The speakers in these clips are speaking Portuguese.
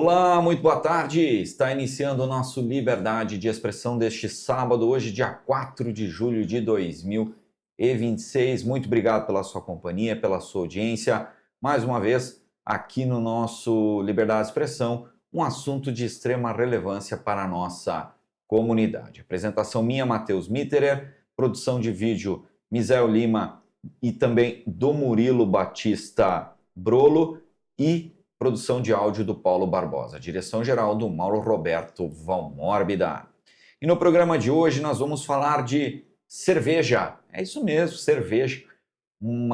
Olá, muito boa tarde. Está iniciando o nosso Liberdade de Expressão deste sábado, hoje, dia 4 de julho de 2026. Muito obrigado pela sua companhia, pela sua audiência. Mais uma vez, aqui no nosso Liberdade de Expressão, um assunto de extrema relevância para a nossa comunidade. Apresentação minha, Matheus Mitterer, produção de vídeo, Misael Lima e também do Murilo Batista Brolo e produção de áudio do Paulo Barbosa, direção-geral do Mauro Roberto Valmórbida. E no programa de hoje nós vamos falar de cerveja. É isso mesmo, cerveja, um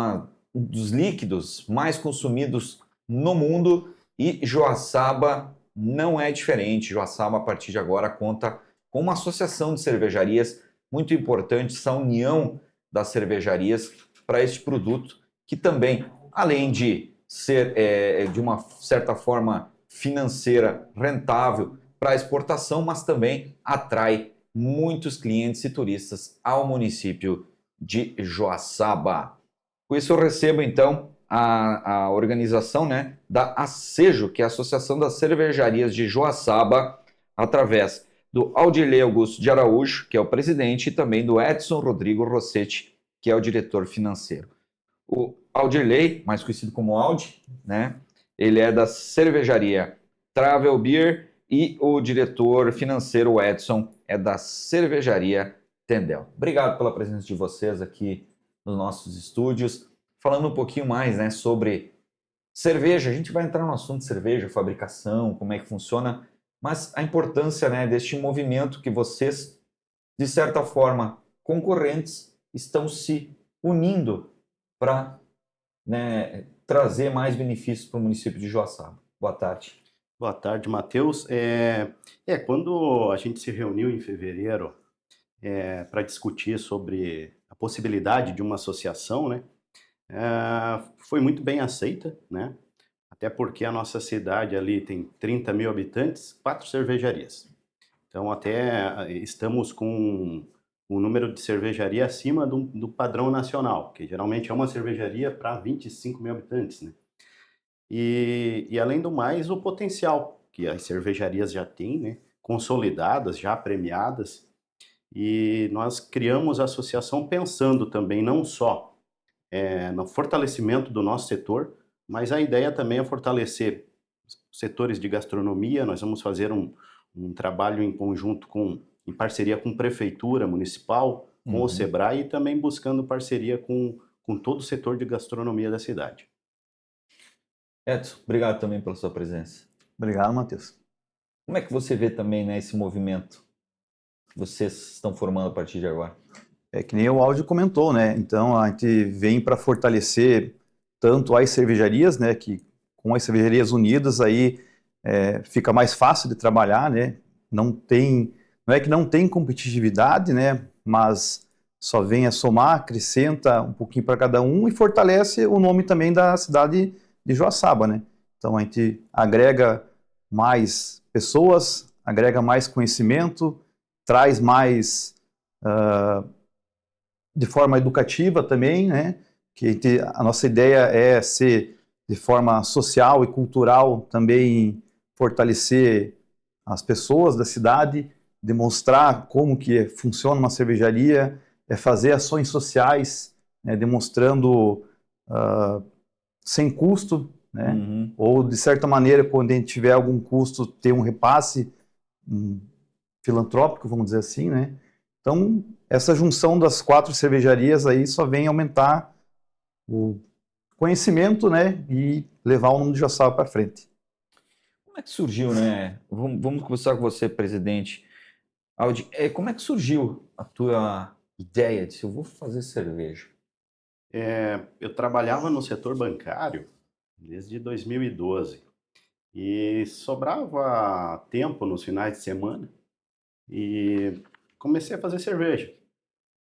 dos líquidos mais consumidos no mundo, e Joaçaba não é diferente. Joaçaba, a partir de agora, conta com uma associação de cervejarias muito importante, essa união das cervejarias para este produto, que também, além de ser de uma certa forma financeira rentável para exportação, mas também atrai muitos clientes e turistas ao município de Joaçaba. Com isso eu recebo então a organização, né, da ACEJO, que é a Associação das Cervejarias de Joaçaba, através do Aldilei Augusto de Araújo, que é o presidente, e também do Edson Rodrigo Rossetti, que é o diretor financeiro. O Aldilei, mais conhecido como Aldi, né? Ele é da cervejaria Travel Beer, e o diretor financeiro, o Edson, é da cervejaria Tendel. Obrigado pela presença de vocês aqui nos nossos estúdios, falando um pouquinho mais, né, sobre cerveja. A gente vai entrar no assunto de cerveja, fabricação, como é que funciona, mas a importância, né, deste movimento que vocês, de certa forma, concorrentes, estão se unindo para, né, trazer mais benefícios para o município de Joaçaba. Boa tarde. Boa tarde, Matheus. Quando a gente se reuniu em fevereiro para discutir sobre a possibilidade de uma associação, né, foi muito bem aceita, né? Até porque a nossa cidade ali tem 30 mil habitantes, 4 cervejarias. Então, até estamos com um número de cervejaria acima do padrão nacional, que geralmente é uma cervejaria para 25 mil habitantes, né? E além do mais, o potencial que as cervejarias já têm, né? Consolidadas, já premiadas. E nós criamos a associação pensando também não só no fortalecimento do nosso setor, mas a ideia também é fortalecer setores de gastronomia. Nós vamos fazer um trabalho em conjunto em parceria com a Prefeitura Municipal, com o Sebrae, e também buscando parceria com todo o setor de gastronomia da cidade. Edson, obrigado também pela sua presença. Obrigado, Matheus. Como é que você vê também, né, esse movimento que vocês estão formando a partir de agora? É que nem o áudio comentou, né? Então a gente vem para fortalecer tanto as cervejarias, né? Que com as cervejarias unidas aí fica mais fácil de trabalhar, né? Não é que não tem competitividade, né? Mas só vem a somar, acrescenta um pouquinho para cada um e fortalece o nome também da cidade de Joaçaba, né? Então a gente agrega mais pessoas, agrega mais conhecimento, traz mais de forma educativa também, né? Que a nossa ideia é ser de forma social e cultural também fortalecer as pessoas da cidade, demonstrar como que funciona uma cervejaria, fazer ações sociais, né? Demonstrando sem custo, né? Ou de certa maneira, quando a gente tiver algum custo, ter um repasse filantrópico, vamos dizer assim, né? Então, essa junção das 4 cervejarias aí só vem aumentar o conhecimento, né, e levar o nome de Joaçaba para frente. Como é que surgiu, né? Vamos começar com você, presidente. Aldi, como é que surgiu a tua ideia de eu vou fazer cerveja? Eu trabalhava no setor bancário desde 2012 e sobrava tempo nos finais de semana e comecei a fazer cerveja.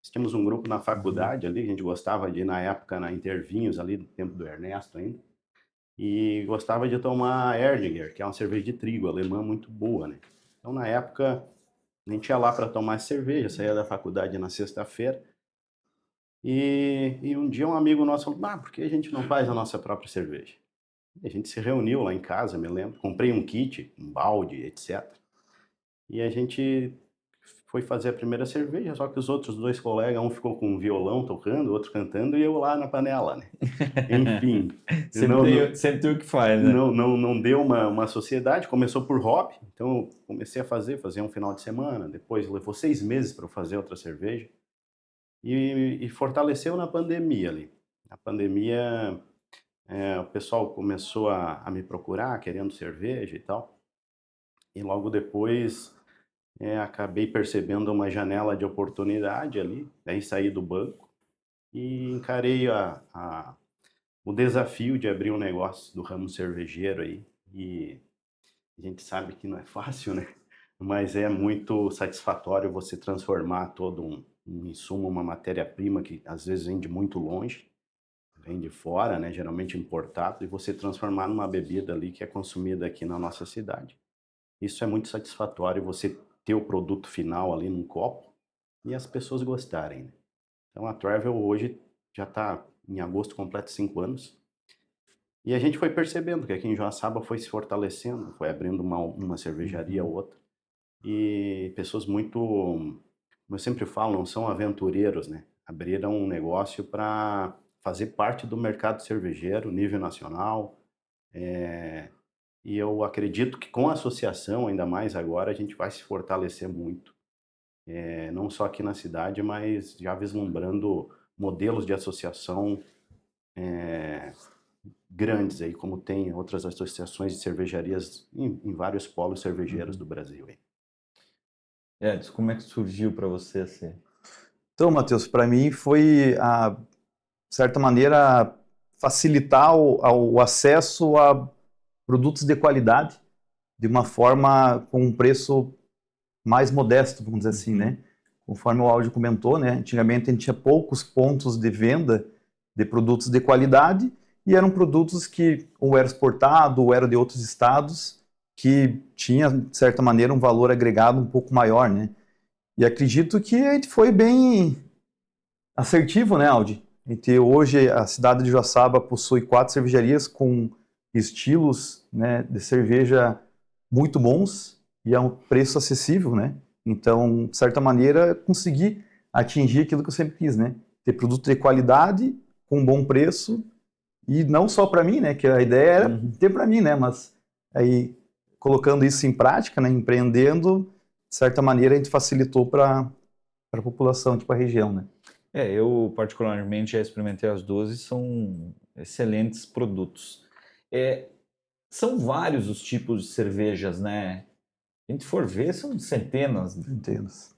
Nós tínhamos um grupo na faculdade ali, a gente gostava de ir na época na Intervinhos ali, do tempo do Ernesto ainda, e gostava de tomar Erdinger, que é uma cerveja de trigo alemã muito boa, né? Então na época a gente ia lá para tomar cerveja, saía da faculdade na sexta-feira. E um dia um amigo nosso falou, por que a gente não faz a nossa própria cerveja? A gente se reuniu lá em casa, me lembro, comprei um kit, um balde, etc. E a gente foi fazer a primeira cerveja, só que os outros dois colegas, um ficou com um violão tocando, o outro cantando, e eu lá na panela, né? Enfim, Sempre tem o que faz, né? não deu uma sociedade, começou por hobby, então eu comecei a fazer um final de semana, depois levou 6 meses para eu fazer outra cerveja, e fortaleceu na pandemia ali. Na pandemia, o pessoal começou a me procurar, querendo cerveja e tal, e logo depois acabei percebendo uma janela de oportunidade ali, daí saí do banco e encarei o desafio de abrir um negócio do ramo cervejeiro aí. E a gente sabe que não é fácil, né? Mas é muito satisfatório você transformar todo um insumo, uma matéria-prima que às vezes vem de muito longe, vem de fora, né? Geralmente importado, e você transformar numa bebida ali que é consumida aqui na nossa cidade. Isso é muito satisfatório, você ter o produto final ali num copo e as pessoas gostarem, né? Então a Travel hoje já está em agosto, completa 5 anos. E a gente foi percebendo que aqui em Joaçaba foi se fortalecendo, foi abrindo uma cervejaria ou outra. E pessoas muito, como eu sempre falo, não são aventureiros, né? Abriram um negócio para fazer parte do mercado cervejeiro, nível nacional. E eu acredito que com a associação, ainda mais agora, a gente vai se fortalecer muito. Não só aqui na cidade, mas já vislumbrando modelos de associação grandes aí, como tem outras associações de cervejarias em vários polos cervejeiros do Brasil aí. Edson, como é que surgiu para você assim? Então, Matheus, para mim foi, de certa maneira, facilitar o acesso a produtos de qualidade de uma forma com um preço mais modesto, vamos dizer assim, né? Conforme o áudio comentou, né? Antigamente a gente tinha poucos pontos de venda de produtos de qualidade e eram produtos que ou eram exportados ou eram de outros estados que tinha, de certa maneira, um valor agregado um pouco maior, né? E acredito que a gente foi bem assertivo, né, Aldi? Hoje a cidade de Joaçaba possui 4 cervejarias com estilos, né, de cerveja muito bons e a um preço acessível, né? Então, de certa maneira, consegui atingir aquilo que eu sempre quis, né? Ter produto de qualidade com bom preço e não só para mim, né? Que a ideia era ter para mim, né? Mas aí colocando isso em prática, né? Empreendendo, de certa maneira, a gente facilitou para a população, tipo a região, né? Eu particularmente já experimentei as duas e são excelentes produtos. São vários os tipos de cervejas, né? Se a gente for ver, são centenas. Centenas.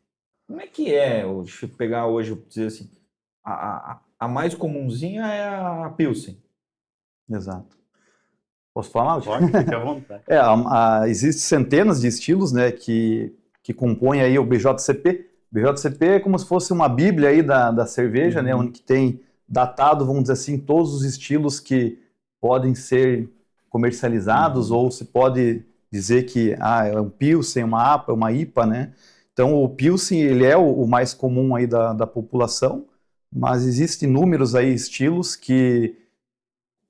Como é que é? Deixa eu pegar hoje, eu vou dizer assim, a mais comunzinha é a Pilsen. Exato. Posso falar, Aldi? Pode, fique à vontade. Existem centenas de estilos, né, que compõem aí o BJCP. BJCP é como se fosse uma bíblia aí da cerveja, né, onde que tem datado, vamos dizer assim, todos os estilos que podem ser comercializados, ou se pode dizer que é um Pilsen, uma APA, uma IPA, né? Então o Pilsen ele é o mais comum aí da população, mas existem inúmeros aí estilos que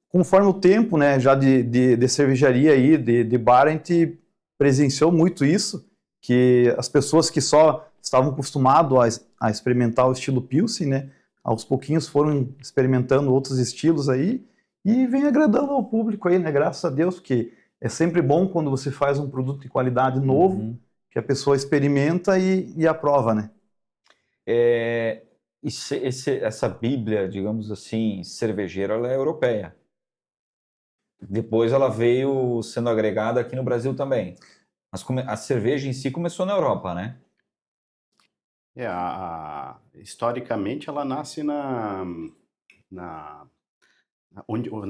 conforme o tempo, né, já de cervejaria aí, de bar, a gente presenciou muito isso, que as pessoas que só estavam acostumadas a experimentar o estilo Pilsen, né, aos pouquinhos foram experimentando outros estilos aí e vem agradando ao público aí, né, graças a Deus, porque é sempre bom quando você faz um produto de qualidade novo, que a pessoa experimenta e aprova, né. Essa bíblia, digamos assim, cervejeira, ela é europeia. Depois ela veio sendo agregada aqui no Brasil também. Mas a cerveja em si começou na Europa, né? Historicamente ela nasce na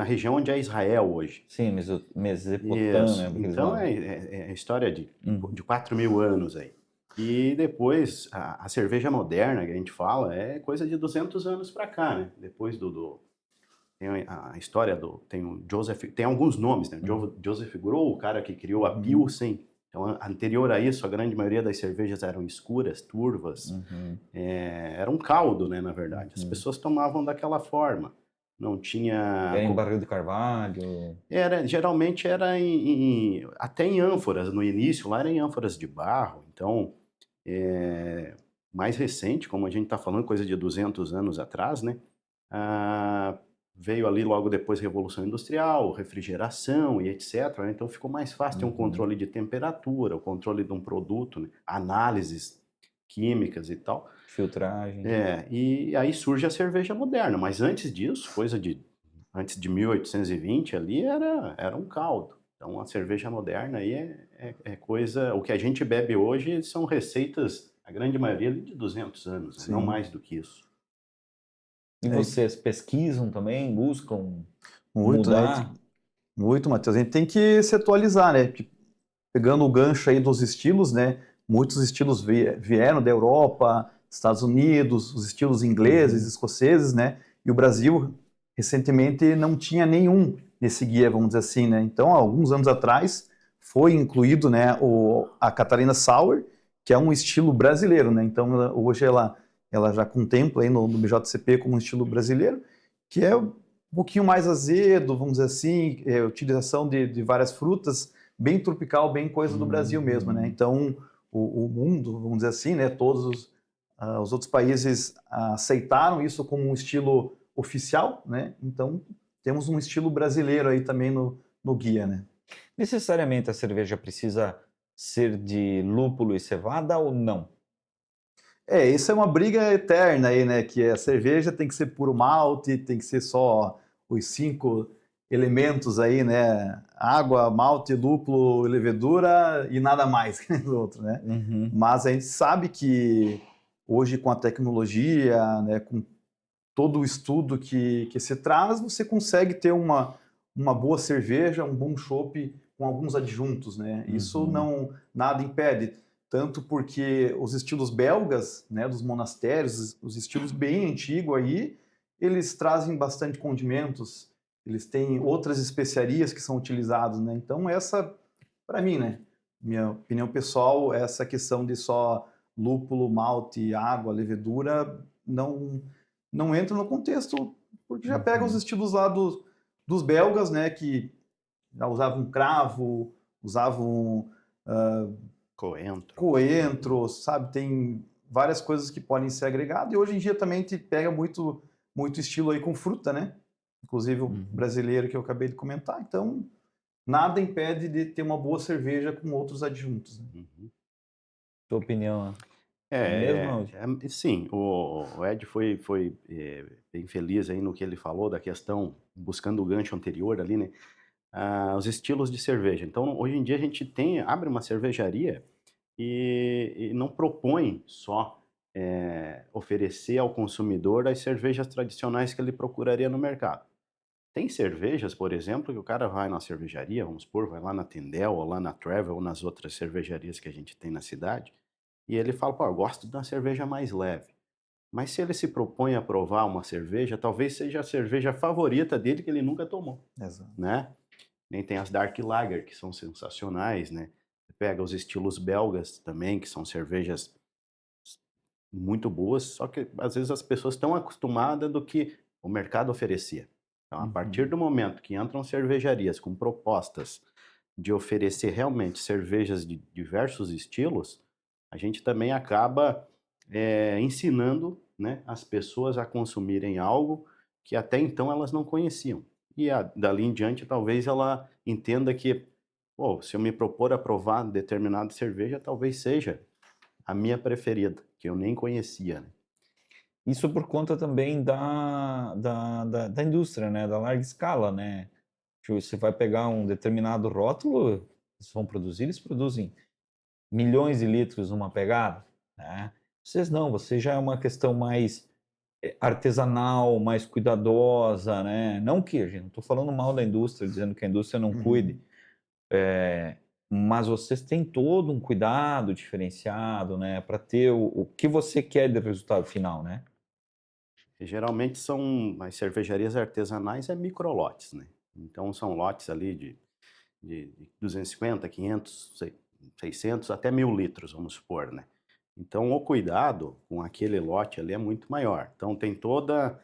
região onde é Israel hoje. Sim, Mesopotâmia. Isso. Então é história de 4.000 anos aí. E depois a cerveja moderna que a gente fala é coisa de 200 anos para cá, né? Depois tem a história tem o Joseph, tem alguns nomes, né? Joseph Grohl, o cara que criou a Pilsen. Então, anterior a isso, a grande maioria das cervejas eram escuras, turvas. Era um caldo, né, na verdade. As pessoas tomavam daquela forma. não tinha... Era em barril de carvalho. Geralmente era até em ânforas, no início lá era em ânforas de barro, então, mais recente, como a gente está falando, coisa de 200 anos atrás, né? Ah, veio ali logo depois Revolução Industrial, refrigeração e etc, né? Então ficou mais fácil ter um controle de temperatura, o controle de um produto, né? Análises químicas e tal. Filtragem. E aí surge a cerveja moderna, mas antes disso, antes de 1820 ali era um caldo. Então a cerveja moderna aí é coisa, o que a gente bebe hoje são receitas, a grande maioria ali de 200 anos, né? Não Sim. mais do que isso. E vocês pesquisam também, buscam Muito, né? mudar? Muito, Matheus. A gente tem que se atualizar, né? Porque pegando o gancho aí dos estilos, né? Muitos estilos vieram da Europa, Estados Unidos, os estilos ingleses, escoceses, né? E o Brasil, recentemente, não tinha nenhum nesse guia, vamos dizer assim, né? Então, há alguns anos atrás, foi incluído, né, a Catarina Sour, que é um estilo brasileiro, né? Então, hoje ela já contempla aí no BJCP como um estilo brasileiro, que é um pouquinho mais azedo, vamos dizer assim, utilização de várias frutas, bem tropical, bem coisa do Brasil mesmo, né? Então, o mundo, vamos dizer assim, né? Todos os outros países aceitaram isso como um estilo oficial, né? Então, temos um estilo brasileiro aí também no guia, né? Necessariamente a cerveja precisa ser de lúpulo e cevada ou não? Isso é uma briga eterna aí, né? Que a cerveja tem que ser puro malte, tem que ser só os 5 elementos aí, né? Água, malte, lúpulo, levedura e nada mais que o outro, né? Mas a gente sabe que hoje com a tecnologia, né, com todo o estudo que se traz, você consegue ter uma boa cerveja, um bom chopp com alguns adjuntos, né? Isso não nada impede, tanto porque os estilos belgas, né, dos monastérios, os estilos bem antigos aí, eles trazem bastante condimentos, eles têm outras especiarias que são utilizadas, né? Então essa, para mim, né, minha opinião pessoal, essa questão de só lúpulo, malte, água, levedura, não entra no contexto, porque já pega os estilos lá dos belgas, né, que já usavam cravo, usavam coentro, sabe? Tem várias coisas que podem ser agregadas, e hoje em dia também te pega muito, muito estilo aí com fruta, né? Inclusive o brasileiro que eu acabei de comentar, então nada impede de ter uma boa cerveja com outros adjuntos, né? Sua opinião é a mesma, Aldi? Sim, o Ed foi bem feliz aí no que ele falou da questão, buscando o gancho anterior ali, né? Os estilos de cerveja. Então, hoje em dia a gente abre uma cervejaria e não propõe só oferecer ao consumidor as cervejas tradicionais que ele procuraria no mercado. Tem cervejas, por exemplo, que o cara vai na cervejaria, vamos supor, vai lá na Tendel, ou lá na Travel, ou nas outras cervejarias que a gente tem na cidade, e ele fala, pô, eu gosto de uma cerveja mais leve. Mas se ele se propõe a provar uma cerveja, talvez seja a cerveja favorita dele que ele nunca tomou, Exato. né? Nem tem as Dark Lager, que são sensacionais, né? Você pega os estilos belgas também, que são cervejas muito boas, só que às vezes as pessoas estão acostumadas do que o mercado oferecia. Então, a partir do momento que entram cervejarias com propostas de oferecer realmente cervejas de diversos estilos, a gente também acaba ensinando, né, as pessoas a consumirem algo que até então elas não conheciam. E dali em diante, talvez ela entenda que, pô, se eu me propor a provar determinada cerveja, talvez seja a minha preferida, que eu nem conhecia, né? Isso por conta também da indústria, né? Da larga escala, né? Tipo, você vai pegar um determinado rótulo, eles produzem milhões de litros numa pegada, né? Vocês não, você já é uma questão mais artesanal, mais cuidadosa, né? Não que, gente, não estou falando mal da indústria, dizendo que a indústria não cuide, mas vocês têm todo um cuidado diferenciado, né? Para ter o que você quer de resultado final, né? E geralmente as cervejarias artesanais microlotes, né? Então são lotes ali de 250, 500, 600 até 1000 litros, vamos supor, né? Então o cuidado com aquele lote ali é muito maior. Então tem toda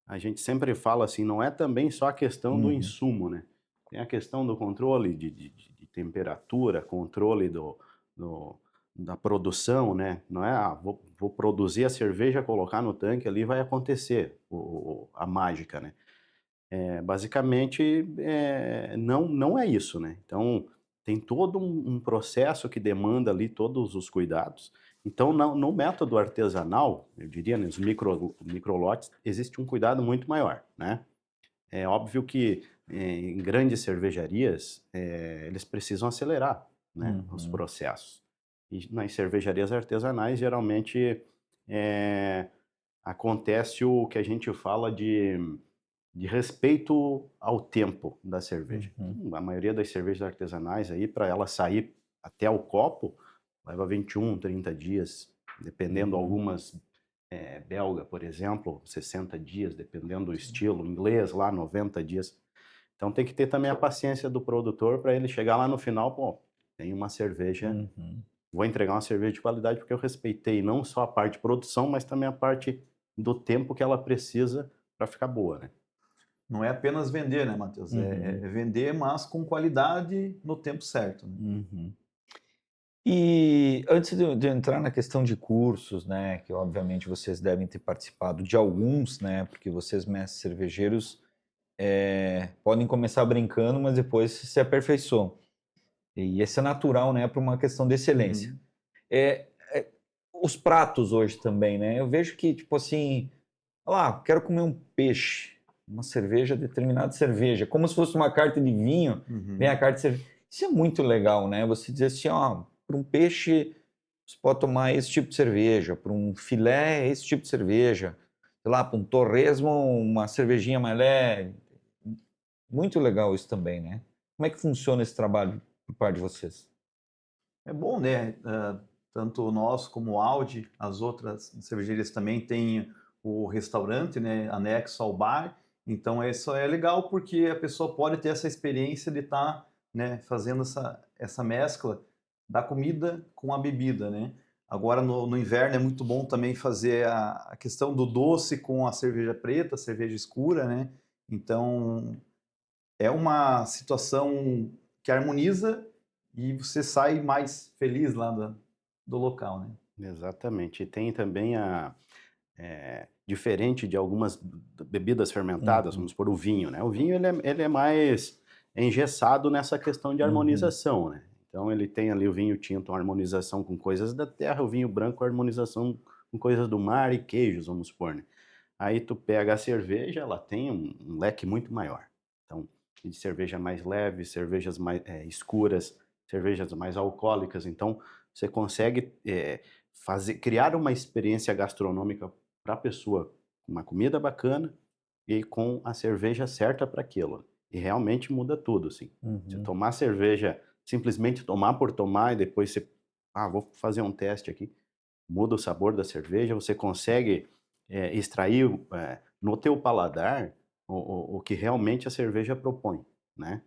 a gente sempre fala assim, não é também só a questão do insumo, né? Tem a questão do controle de temperatura, controle da produção, né? Não é, vou produzir a cerveja, colocar no tanque ali, vai acontecer a mágica, né? Basicamente, não é isso, né? Então, tem todo um processo que demanda ali todos os cuidados. Então, no método artesanal, eu diria, nos microlotes, existe um cuidado muito maior, né? É óbvio que em grandes cervejarias, eles precisam acelerar, né, os processos. E nas cervejarias artesanais, geralmente, acontece o que a gente fala de respeito ao tempo da cerveja. A maioria das cervejas artesanais aí, para ela sair até o copo, leva 21, 30 dias, dependendo algumas belga, por exemplo, 60 dias, dependendo do estilo, inglês lá 90 dias. Então tem que ter também a paciência do produtor para ele chegar lá no final, pô, tem uma cerveja, vou entregar uma cerveja de qualidade porque eu respeitei não só a parte de produção, mas também a parte do tempo que ela precisa para ficar boa, né? Não é apenas vender, né, Matheus? É vender, mas com qualidade no tempo certo, né? E antes de entrar na questão de cursos, né, que obviamente vocês devem ter participado de alguns, né, porque vocês, mestres cervejeiros, podem começar brincando, mas depois se aperfeiçoam. E isso é natural, né, para uma questão de excelência. Os pratos hoje também, né, eu vejo que, tipo assim, quero comer um peixe, uma cerveja, determinada cerveja, como se fosse uma carta de vinho, vem a carta de cerveja. Isso é muito legal, né, você dizer assim, para um peixe você pode tomar esse tipo de cerveja, para um filé esse tipo de cerveja, sei lá, para um torresmo uma cervejinha mais leve. Muito legal isso também, né? Como é que funciona esse trabalho por parte de vocês? É bom, né? Tanto nós como o Audi, as outras cervejarias também têm o restaurante, né, anexo ao bar. Então isso é legal porque a pessoa pode ter essa experiência de estar, né, fazendo essa mescla da comida com a bebida, né? Agora no inverno é muito bom também fazer a questão do doce com a cerveja preta, a cerveja escura, né? Então é uma situação que harmoniza e você sai mais feliz lá do local, né? Exatamente. E tem também diferente de algumas bebidas fermentadas, vamos supor o vinho, né? O vinho ele é mais engessado nessa questão de harmonização, né? Então ele tem ali o vinho tinto, uma harmonização com coisas da terra, o vinho branco, a harmonização com coisas do mar e queijos, vamos supor, né? Aí tu pega a cerveja, ela tem um leque muito maior. Então, de cerveja mais leve, cervejas mais escuras, cervejas mais alcoólicas. Então, você consegue criar uma experiência gastronômica para a pessoa, uma comida bacana e com a cerveja certa para aquilo. E realmente muda tudo, assim. Se tomar cerveja, simplesmente tomar por tomar e depois você, vou fazer um teste aqui, muda o sabor da cerveja, você consegue extrair no teu paladar o que realmente a cerveja propõe, né?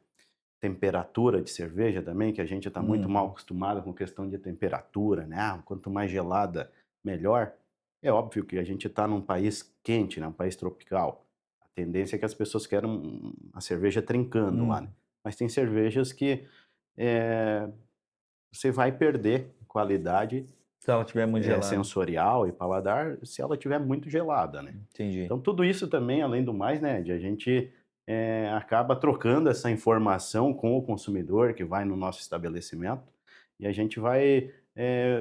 Temperatura de cerveja também, que a gente está muito mal acostumado com questão de temperatura, né? Quanto mais gelada, melhor. É óbvio que a gente está num país quente, né? Um país tropical. A tendência é que as pessoas querem a cerveja trincando lá, né? Mas tem cervejas que você vai perder qualidade Se ela estiver muito gelada. sensorial e paladar se ela estiver muito gelada, né? Entendi. Então tudo isso também, além do mais, né, a gente acaba trocando essa informação com o consumidor que vai no nosso estabelecimento e a gente vai,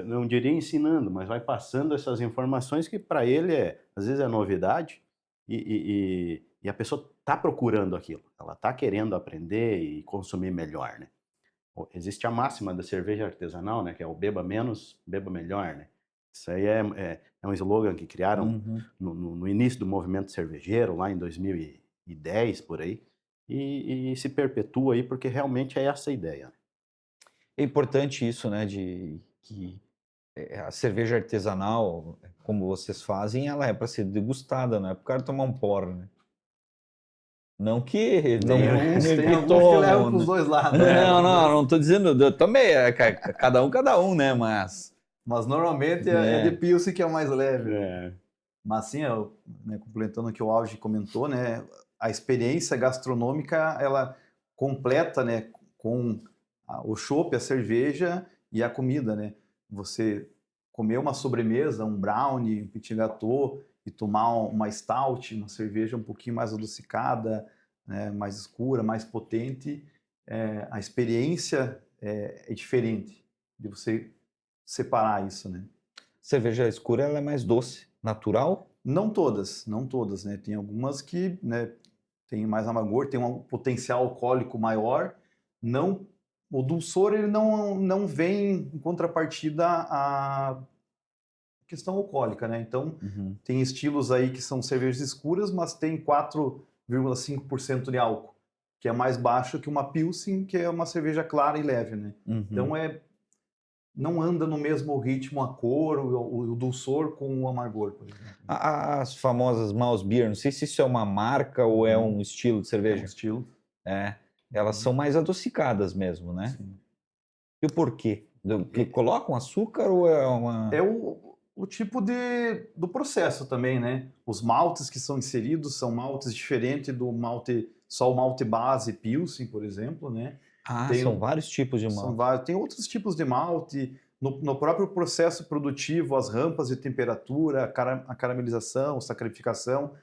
não diria ensinando, mas vai passando essas informações que para ele às vezes é novidade e a pessoa está procurando aquilo, ela está querendo aprender e consumir melhor, né? Existe a máxima da cerveja artesanal, né, que é o beba menos, beba melhor, né? Isso aí é um slogan que criaram no início do movimento cervejeiro, lá em 2010, por aí, e se perpetua aí porque realmente é essa a ideia. É importante isso, né, de que a cerveja artesanal, como vocês fazem, ela é para ser degustada, não é para o cara tomar um porre, né? Não que Tem alguns que tomam, levam para os né? dois lados, né? Não estou dizendo, eu também, cada um, né, mas Mas normalmente é de Pilsen que é o mais leve. É. Mas assim, né, complementando o que o Alge comentou, né, a experiência gastronômica ela completa, né, com o chopp, a cerveja e a comida, né? Você comer uma sobremesa, um brownie, um petit gâteau e tomar uma stout, uma cerveja um pouquinho mais adocicada, né, mais escura, mais potente, a experiência é diferente de você separar isso, né? Cerveja escura ela é mais doce, natural? Não todas, não todas, né? Tem algumas que, né, tem mais amargor, tem um potencial alcoólico maior. Não, o dulçor ele não vem em contrapartida à questão alcoólica, né? Então, Uhum. tem estilos aí que são cervejas escuras, mas tem 4,5% de álcool, que é mais baixo que uma Pilsen, que é uma cerveja clara e leve, né? Uhum. Então, não anda no mesmo ritmo a cor, o dulçor com o amargor, por exemplo. As famosas Maus Beer, não sei se isso é uma marca ou é um estilo de É um cerveja. estilo. Elas são mais adocicadas mesmo, né? Sim. E o porquê? Que colocam açúcar ou é uma... É o tipo do processo também, né? Os maltes que são inseridos são maltes diferentes do malte, só o malte base Pilsen, por exemplo, né? são vários tipos de São malte. vários, tem outros tipos de malte. No próprio processo produtivo, as rampas de temperatura, a caramelização, a sacarificação,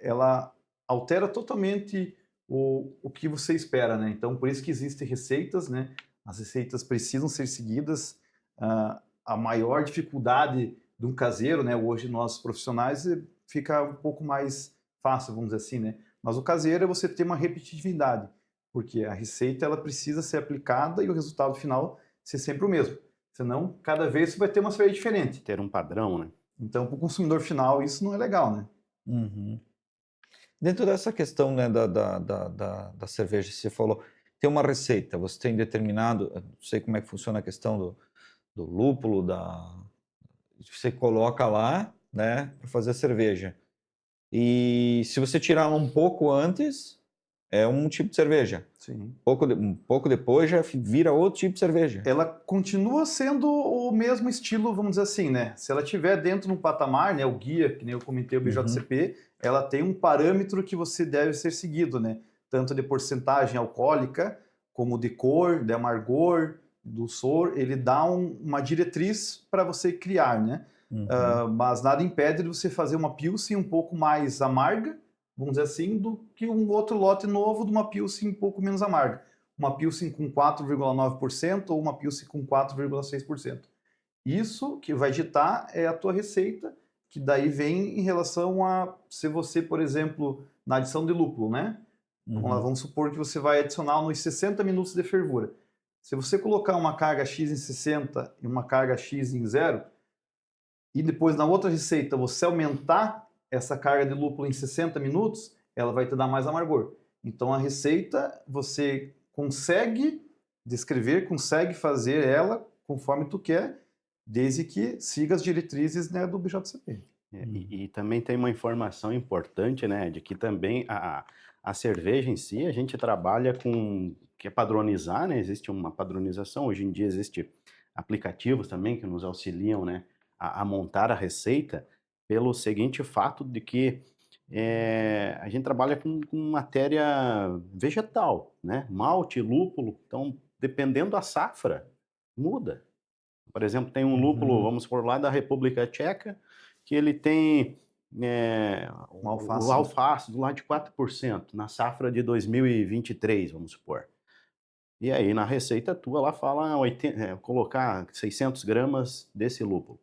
ela altera totalmente o que você espera, né? Então, por isso que existem receitas, né? As receitas precisam ser seguidas. A maior dificuldade de um caseiro, né? Hoje nós profissionais fica um pouco mais fácil, vamos dizer assim, né? Mas o caseiro é você ter uma repetitividade, porque a receita ela precisa ser aplicada e o resultado final ser sempre o mesmo. Senão, cada vez você vai ter uma cerveja diferente. Ter um padrão, né? Então, para o consumidor final, isso não é legal, né? Uhum. Dentro dessa questão, né, da cerveja, você falou, tem uma receita, você tem determinado, eu não sei como é que funciona a questão do lúpulo, você coloca lá, né, para fazer a cerveja. E se você tirar um pouco antes, é um tipo de cerveja. Sim. Um pouco depois já vira outro tipo de cerveja. Ela continua sendo o mesmo estilo, vamos dizer assim, né? Se ela estiver dentro de um patamar, né, o guia, que nem eu comentei, o BJCP, ela tem um parâmetro que você deve ser seguido, né? Tanto de porcentagem alcoólica, como de cor, de amargor, dulçor, ele dá uma diretriz para você criar, né? Mas nada impede de você fazer uma Pilsen um pouco mais amarga, vamos dizer assim, do que um outro lote novo de uma Pilsen um pouco menos amarga. Uma Pilsen com 4,9% ou uma Pilsen com 4,6%. Isso que vai ditar é a tua receita, que daí vem em relação a se você, por exemplo, na adição de lúpulo, né? Vamos supor que você vai adicionar nos 60 minutos de fervura. Se você colocar uma carga X em 60 e uma carga X em 0, e depois na outra receita você aumentar essa carga de lúpulo em 60 minutos, ela vai te dar mais amargor. Então a receita você consegue descrever, consegue fazer ela conforme tu quer, desde que siga as diretrizes, né, do BJCP. E também tem uma informação importante, né, de que também a cerveja em si, a gente trabalha com, que é padronizar, né, existe uma padronização, hoje em dia existe aplicativos também que nos auxiliam, né, a montar a receita, pelo seguinte fato de que a gente trabalha com matéria vegetal, né, malte, lúpulo, então dependendo da safra, muda. Por exemplo, tem um lúpulo, vamos supor, lá da República Tcheca, que ele tem o alface do lado de 4%, na safra de 2023, vamos supor. E aí, na receita tua, lá fala colocar 600 gramas desse lúpulo.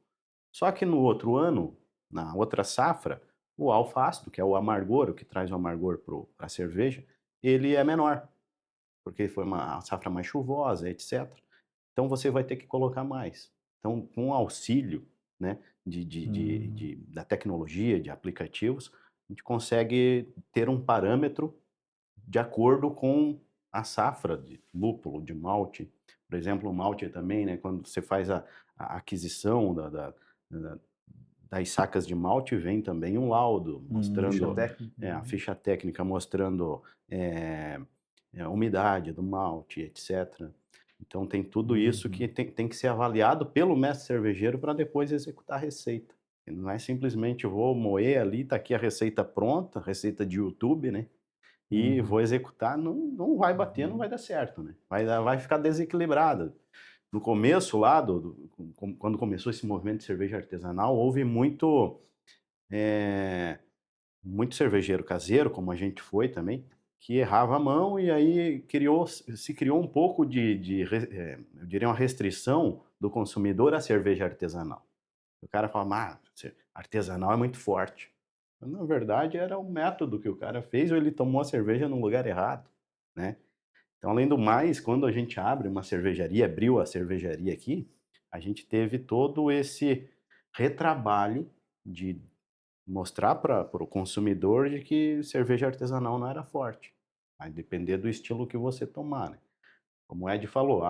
Só que no outro ano, na outra safra, o alfácido, que é o amargor, o que traz o amargor para a cerveja, ele é menor, porque foi uma safra mais chuvosa, etc. Então você vai ter que colocar mais. Então, com o auxílio, né, da tecnologia, de aplicativos, a gente consegue ter um parâmetro de acordo com a safra de lúpulo, de malte. Por exemplo, o malte também, né, quando você faz a aquisição das sacas de malte, vem também um laudo mostrando a ficha técnica mostrando a umidade do malte, etc. Então tem tudo isso que tem que ser avaliado pelo mestre cervejeiro para depois executar a receita. Não é simplesmente eu vou moer ali, tá aqui a receita pronta, receita de YouTube, né? E Uhum. vou executar, não vai bater, não vai dar certo, né? Vai ficar desequilibrado. No começo lá, quando começou esse movimento de cerveja artesanal, houve eh, muito cervejeiro caseiro, como a gente foi também, que errava a mão e aí se criou um pouco eu diria uma restrição do consumidor à cerveja artesanal. O cara fala, artesanal é muito forte. Mas, na verdade, era o método que o cara fez ou ele tomou a cerveja no lugar errado, né? Então, além do mais, quando a gente abre uma cervejaria, abriu a cervejaria aqui, a gente teve todo esse retrabalho de mostrar para o consumidor de que cerveja artesanal não era forte. Vai depender do estilo que você tomar, né? Como o Ed falou,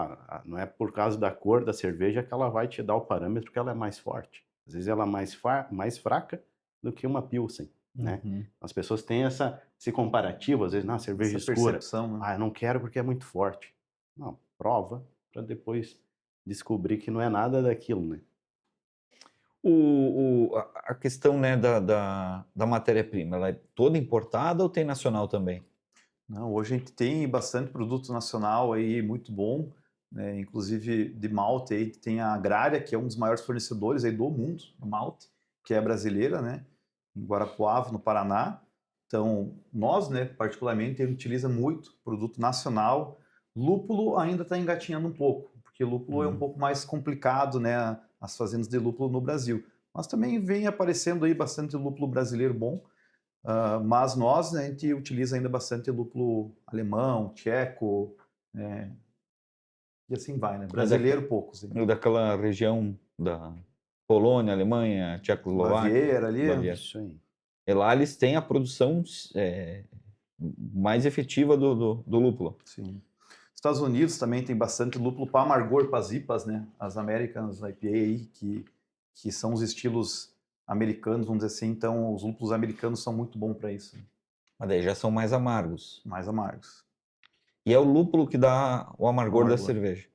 não é por causa da cor da cerveja que ela vai te dar o parâmetro que ela é mais forte. Às vezes ela é mais fraca do que uma Pilsen, né? Uhum. As pessoas têm esse comparativo, às vezes, na cerveja Essa escura. percepção, né? Eu não quero porque é muito forte. Não, prova para depois descobrir que não é nada daquilo, né? A questão, né, da matéria-prima, ela é toda importada ou tem nacional também? Não, hoje a gente tem bastante produto nacional aí muito bom, né? Inclusive de malte aí tem a Agrária, que é um dos maiores fornecedores aí do mundo, do malte, que é brasileira, né? Em Guarapuava, no Paraná. Então, nós, né, particularmente, a gente utiliza muito produto nacional. Lúpulo ainda está engatinhando um pouco, porque lúpulo é um pouco mais complicado, né, as fazendas de lúpulo no Brasil. Mas também vem aparecendo aí bastante lúpulo brasileiro bom. Mas nós, né, a gente utiliza ainda bastante lúpulo alemão, tcheco, né, e assim vai, né? É Brasileiro poucos, hein? daquela região da Polônia, Alemanha, Tchecoslováquia, Baviera ali, Baviera. Isso aí. E lá eles têm a produção mais efetiva do lúpulo. sim. Estados Unidos também tem bastante lúpulo para amargor, para as IPAs, né? As Americans IPA aí, que são os estilos americanos, vamos dizer assim. Então, os lúpulos americanos são muito bons para isso, né? Mas daí já são mais amargos. Mais amargos. E é o lúpulo que dá o amargor da Amargor. cerveja.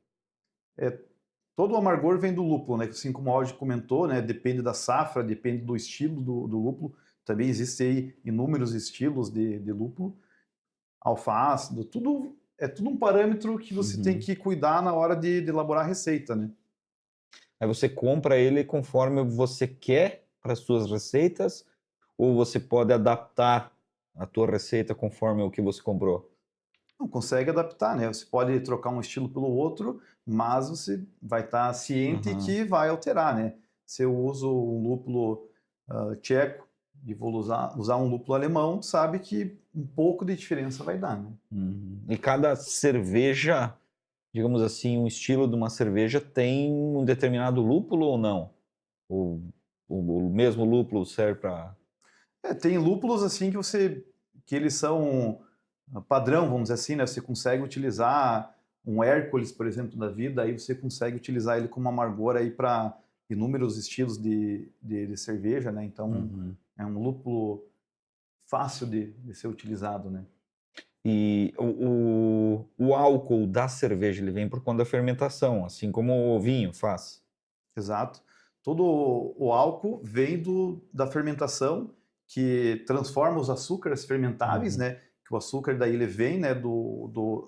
Todo o amargor vem do lúpulo, né? Assim como o Audi comentou, né? Depende da safra, depende do estilo do lúpulo. Também existem aí inúmeros estilos de lúpulo, alfa-ácido, é tudo um parâmetro que você tem que cuidar na hora de elaborar a receita, né? Aí você compra ele conforme você quer para as suas receitas, ou você pode adaptar a tua receita conforme o que você comprou? Não consegue adaptar, né? Você pode trocar um estilo pelo outro, mas você vai estar ciente que vai alterar, né? Se eu uso um lúpulo tcheco e vou usar um lúpulo alemão, sabe que um pouco de diferença vai dar, né? E cada cerveja, digamos assim, um estilo de uma cerveja tem um determinado lúpulo ou não? O mesmo lúpulo serve para... Tem lúpulos assim que eles são padrão, vamos dizer assim, né? Você consegue utilizar um Hércules, por exemplo, da vida, aí você consegue utilizar ele como amargor aí para inúmeros estilos de cerveja, né? Então é um lúpulo fácil de ser utilizado, né? E o álcool da cerveja ele vem por conta da fermentação, assim como o vinho faz. Exato. Todo o álcool vem da fermentação, que transforma os açúcares fermentáveis, né? Que o açúcar daí ele vem, né,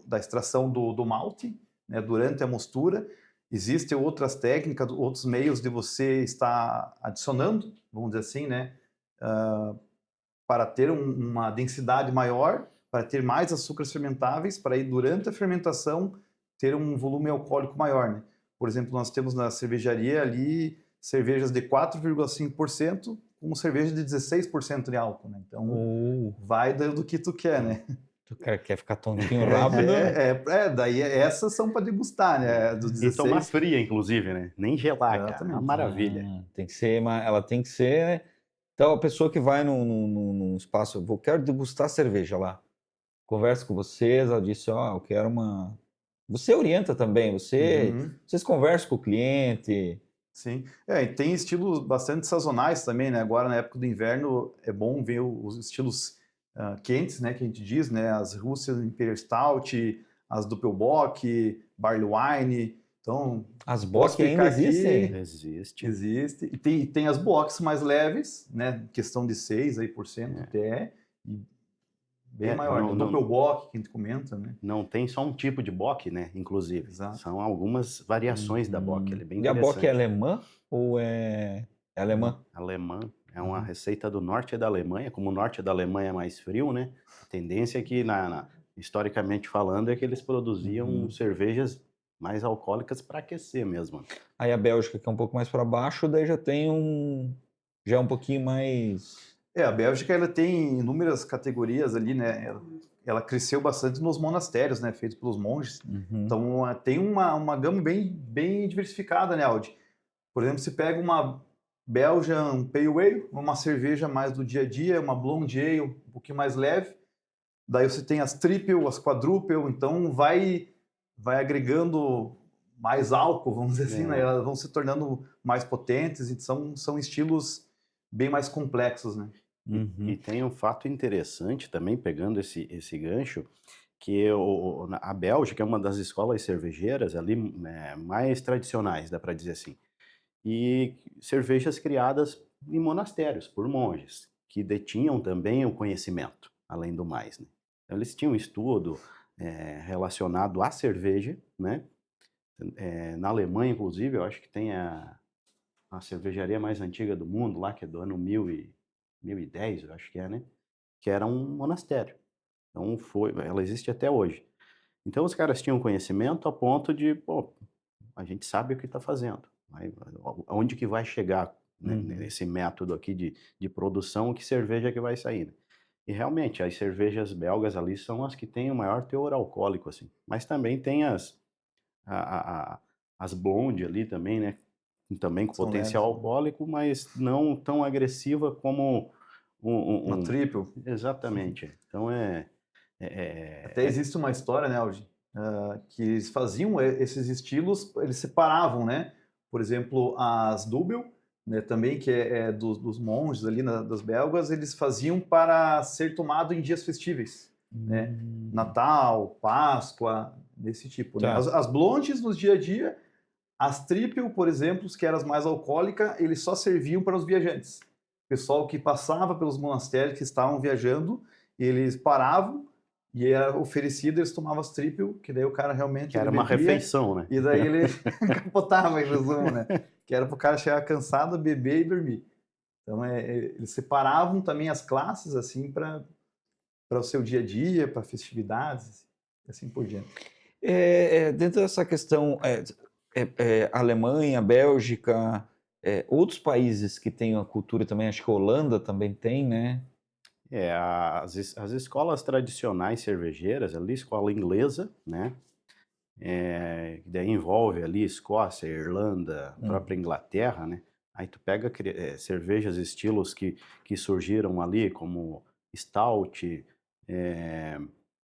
da extração do malte, né, durante a mostura. Existem outras técnicas, outros meios de você estar adicionando, vamos dizer assim, né, para ter uma densidade maior, para ter mais açúcares fermentáveis, para aí durante a fermentação ter um volume alcoólico maior, né? Por exemplo, nós temos na cervejaria ali cervejas de 4,5% com cerveja de 16% de álcool, né? Então, vai do que tu quer, né? Tu quer ficar tontinho rápido? Daí essas são para degustar, né? Do E 16. tomar fria, inclusive, né? Nem gelar, cara. É uma Exatamente. maravilha. Tem que ser, ela tem que ser. Então, a pessoa que vai num espaço, quero degustar cerveja lá. Conversa com vocês, ela disse, eu quero uma. Você orienta também, vocês conversam com o cliente. Sim. E tem estilos bastante sazonais também, né? Agora, na época do inverno, é bom ver os estilos quentes, né? Que a gente diz, né? As Russian Imperial Stout, as Doppelbock, Barley Wine. Então, As posso bock ainda ficar aqui. existem? Existe. Existe. E tem as box mais leves, né? Questão de 6% aí até, e bem maior, né? Doppelbock, que a gente comenta, né? Não tem só um tipo de bock, né? Inclusive. Exato. São algumas variações da bock. Ele é bem E a bock é interessante. alemã ou é alemã? Alemã. É uma receita do norte da Alemanha. Como o norte da Alemanha é mais frio, né? A tendência é que, historicamente falando, é que eles produziam cervejas mais alcoólicas para aquecer mesmo. Aí a Bélgica, que é um pouco mais para baixo, daí já tem já é um pouquinho mais... A Bélgica ela tem inúmeras categorias ali, né? Ela cresceu bastante nos monastérios, né? Feitos pelos monges. Então tem uma gama bem diversificada, né, Aldi? Por exemplo, se pega uma Belgian Pale Ale, uma cerveja mais do dia a dia, uma Blonde Ale, um pouquinho mais leve. Daí você tem as Triple, as Quadruple, então vai agregando mais álcool, vamos dizer assim, né? Elas vão se tornando mais potentes, então são estilos bem mais complexos, né? E tem um fato interessante também, pegando esse gancho, que a Bélgica é uma das escolas cervejeiras ali mais tradicionais, dá para dizer assim. E cervejas criadas em monastérios, por monges, que detinham também o conhecimento, além do mais, né? Então, eles tinham um estudo relacionado à cerveja, né? Na Alemanha, inclusive, eu acho que tem a cervejaria mais antiga do mundo lá, que é do ano 1010, eu acho que é, né? Que era um monastério. Então, ela existe até hoje. Então, os caras tinham conhecimento a ponto de, pô, a gente sabe o que está fazendo. Onde que vai chegar, né, nesse método aqui de produção, que cerveja que vai sair, né? E realmente, as cervejas belgas ali são as que têm o maior teor alcoólico, assim. Mas também tem as blonde ali também, né? Também com São potencial leves, alcoólico, mas não tão agressiva como uma Triple. Exatamente. Então Até existe uma história, né, Aldi, que eles faziam esses estilos, eles separavam, né? Por exemplo, as Double, né, também, que é dos monges ali, das belgas, eles faziam para ser tomado em dias festíveis, né? Natal, Páscoa, desse tipo, né? Tá. As blondes nos dia a dia, as Triple, por exemplo, que eram as mais alcoólicas, eles só serviam para os viajantes. O pessoal que passava pelos monastérios, que estavam viajando, eles paravam, e era oferecido, eles tomavam as Triple, que daí o cara realmente que era uma bebia, refeição, né? e daí ele capotava, em resumo, né? Que era para o cara chegar cansado, beber e dormir. Então, eles separavam também as classes, assim, para o seu dia a dia, para festividades, assim por diante. Dentro dessa questão, Alemanha, Bélgica, outros países que têm a cultura também, acho que a Holanda também tem, né? As escolas tradicionais cervejeiras, ali, escola inglesa, né? Que daí envolve ali Escócia, Irlanda, própria Inglaterra, né? Aí tu pega cervejas, estilos que surgiram ali, como Stout,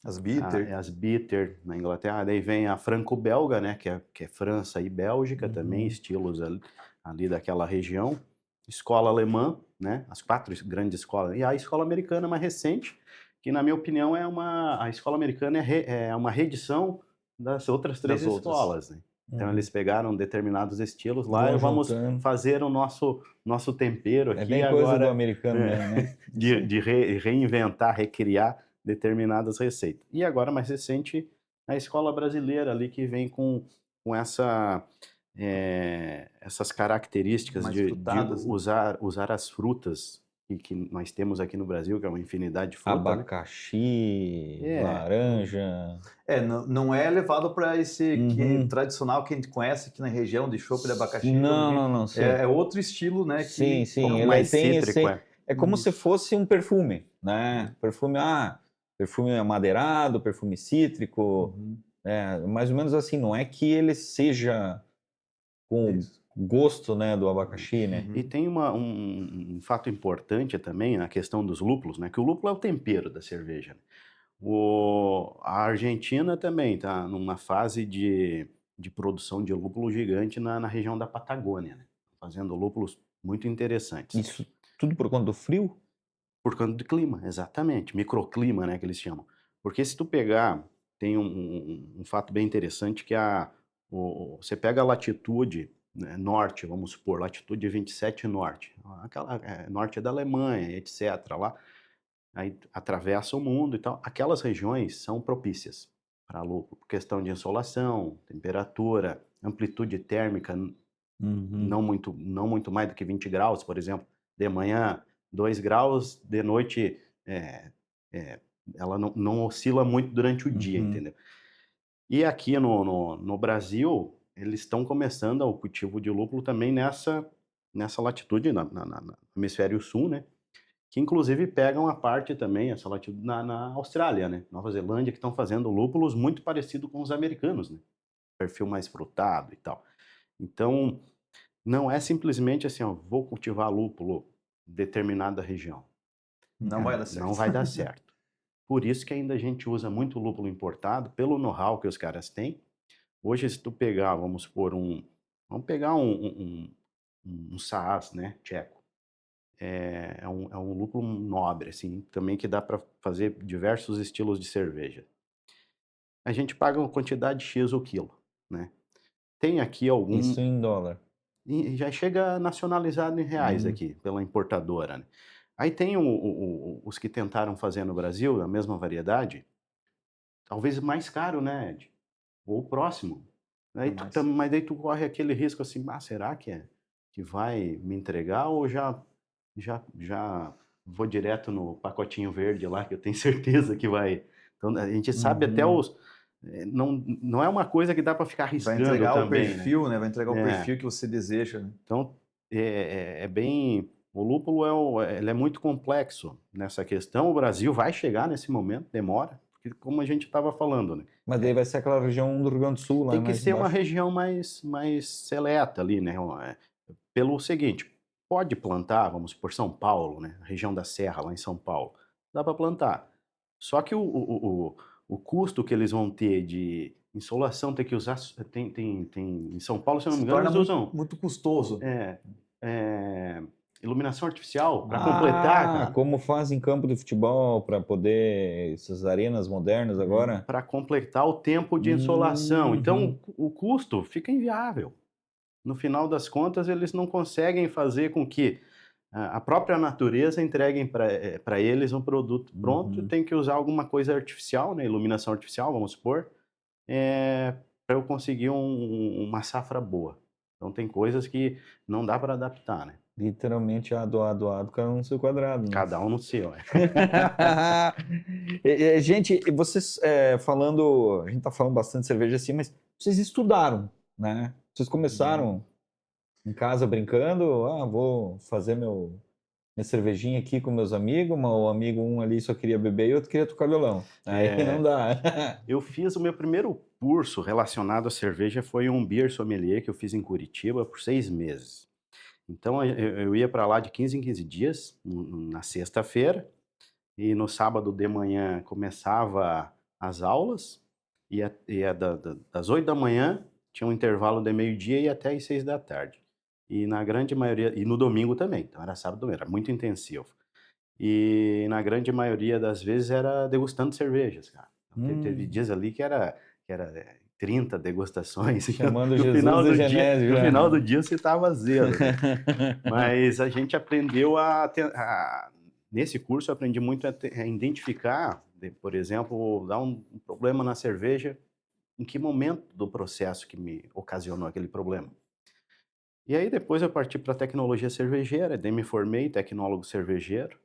As Bitter. as Bitter na Inglaterra, daí vem a Franco-Belga, né? Que é França e Bélgica também, estilos ali daquela região. Escola alemã, né? As 4 grandes escolas. E a escola americana mais recente, que na minha opinião a escola americana é uma reedição das outras 3 escolas, né? Então eles pegaram determinados estilos lá e vamos fazer o nosso tempero aqui bem agora. Coisa do americano, né? de reinventar, recriar determinadas receitas. E agora, mais recente, a escola brasileira ali que vem com essas características Mais de frutadas, né? usar as frutas que nós temos aqui no Brasil, que é uma infinidade de fruta, abacaxi, laranja. Não é levado para esse tradicional que a gente conhece aqui na região de chopp de abacaxi. Não, sim. É outro estilo, né? Sim, ele mais tem cítrico, é como se fosse um perfume, né? Perfume amadeirado, perfume cítrico, mais ou menos assim. Não é que ele seja com gosto, né, do abacaxi, né? E tem um fato importante também na questão dos lúpulos, né? Que o lúpulo é o tempero da cerveja, né? A Argentina também está numa fase de produção de lúpulo gigante na região da Patagônia, né? Fazendo lúpulos muito interessantes. Isso tudo por conta do frio? Por conta do clima, exatamente. Microclima, né, que eles chamam. Porque se tu pegar, tem um fato bem interessante que Você pega a latitude, né, norte, vamos supor, latitude 27 norte, aquela, norte é da Alemanha, etc. Lá, aí atravessa o mundo e tal. Aquelas regiões são propícias para lúpulo, por questão de insolação, temperatura, amplitude térmica, Uhum. não muito mais do que 20 graus, por exemplo. De manhã, 2 graus, de noite, é, é, ela não oscila muito durante o dia, Uhum. entendeu? E aqui no Brasil, eles estão começando o cultivo de lúpulo também nessa latitude, no hemisfério sul, né? Que inclusive pegam a parte também, essa latitude na Austrália, né? Nova Zelândia, que estão fazendo lúpulos muito parecido com os americanos, né? Perfil mais frutado e tal. Então, não é simplesmente assim, ó, vou cultivar lúpulo em determinada região. Não vai Cara, dar não certo. vai dar certo. Por isso que ainda a gente usa muito lúpulo importado, pelo know-how que os caras têm. Hoje, se tu pegar, vamos supor, vamos pegar um Saaz, né, tcheco. É um lúpulo nobre, assim, também que dá para fazer diversos estilos de cerveja. A gente paga uma quantidade X o quilo, né? Tem aqui Isso em dólar. e já chega nacionalizado em reais aqui, pela importadora, né? Aí tem os que tentaram fazer no Brasil, a mesma variedade, talvez mais caro, né, Ed? Ou próximo. Aí Mais. mas daí tu corre aquele risco assim, será que vai me entregar ou já vou direto no pacotinho verde lá, que eu tenho certeza que vai. Então a gente sabe até Uhum. não é uma coisa que dá para ficar Vai arriscando entregar o também, né? perfil, né? Vai entregar o É, perfil que você deseja, né? então é bem. O lúpulo ele é muito complexo nessa questão. O Brasil vai chegar nesse momento, demora, porque como a gente estava falando, né? Mas daí vai ser aquela região do Rio Grande do Sul, lá Tem que mais ser uma embaixo. região mais seleta ali, né? Pelo seguinte, pode plantar, vamos por São Paulo, né? A região da Serra, lá em São Paulo, dá para plantar. Só que o custo que eles vão ter de insolação, ter que usar, tem em São Paulo, se eu não Se me engano, torna eles muito, usam muito custoso. é, é, iluminação artificial para completar, Ah, cara. como faz em campo de futebol para poder essas arenas modernas agora? Para completar o tempo de insolação. Uhum. Então, o custo fica inviável. No final das contas, eles não conseguem fazer com que a própria natureza entregue para eles um produto pronto, Uhum. tem que usar alguma coisa artificial, né, iluminação artificial, vamos supor, para eu conseguir uma safra boa. Então, tem coisas que não dá para adaptar, né? Literalmente ado, cada um no seu quadrado, né? Cada um no seu. Gente, vocês falando, a gente tá falando bastante de cerveja assim, mas vocês estudaram, né? Vocês começaram em casa brincando, vou fazer minha cervejinha aqui com meus amigos, o amigo um ali só queria beber e outro queria tocar violão. Aí não dá. Eu fiz o meu primeiro curso relacionado à cerveja, foi um beer sommelier que eu fiz em Curitiba por 6 meses. Então eu ia para lá de 15 em 15 dias, na sexta-feira, e no sábado de manhã começava as aulas, ia das 8 da manhã, tinha um intervalo de meio-dia e até às 6 da tarde. E na grande maioria, e no domingo também, então era sábado e domingo, era muito intensivo. E na grande maioria das vezes era degustando cervejas, cara. Então, teve dias ali que era 30 degustações. Chamando No Jesus final de do dia, Genésio, no né? final do dia você estava zero, né? Mas a gente aprendeu nesse curso eu aprendi muito a identificar, por exemplo, dar um problema na cerveja, em que momento do processo que me ocasionou aquele problema. E aí depois eu parti para a tecnologia cervejeira, daí me formei tecnólogo cervejeiro,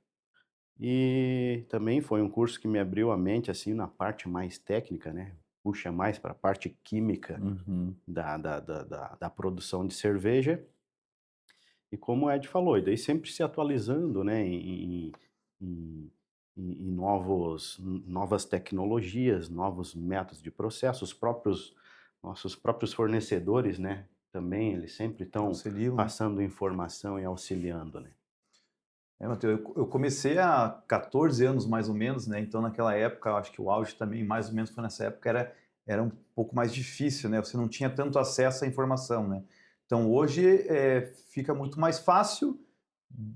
e também foi um curso que me abriu a mente, assim, na parte mais técnica, né? Puxa mais para a parte química Uhum. da produção de cerveja. E como o Ed falou, e daí sempre se atualizando, né, em, em novas tecnologias, novos métodos de processo, nossos próprios fornecedores, né, também eles sempre estão Auxilio, né? passando informação e auxiliando, né. Matheus, eu comecei há 14 anos mais ou menos, né? Então naquela época, eu acho que o auge também mais ou menos foi nessa época, era um pouco mais difícil, né? Você não tinha tanto acesso à informação, né? Então hoje fica muito mais fácil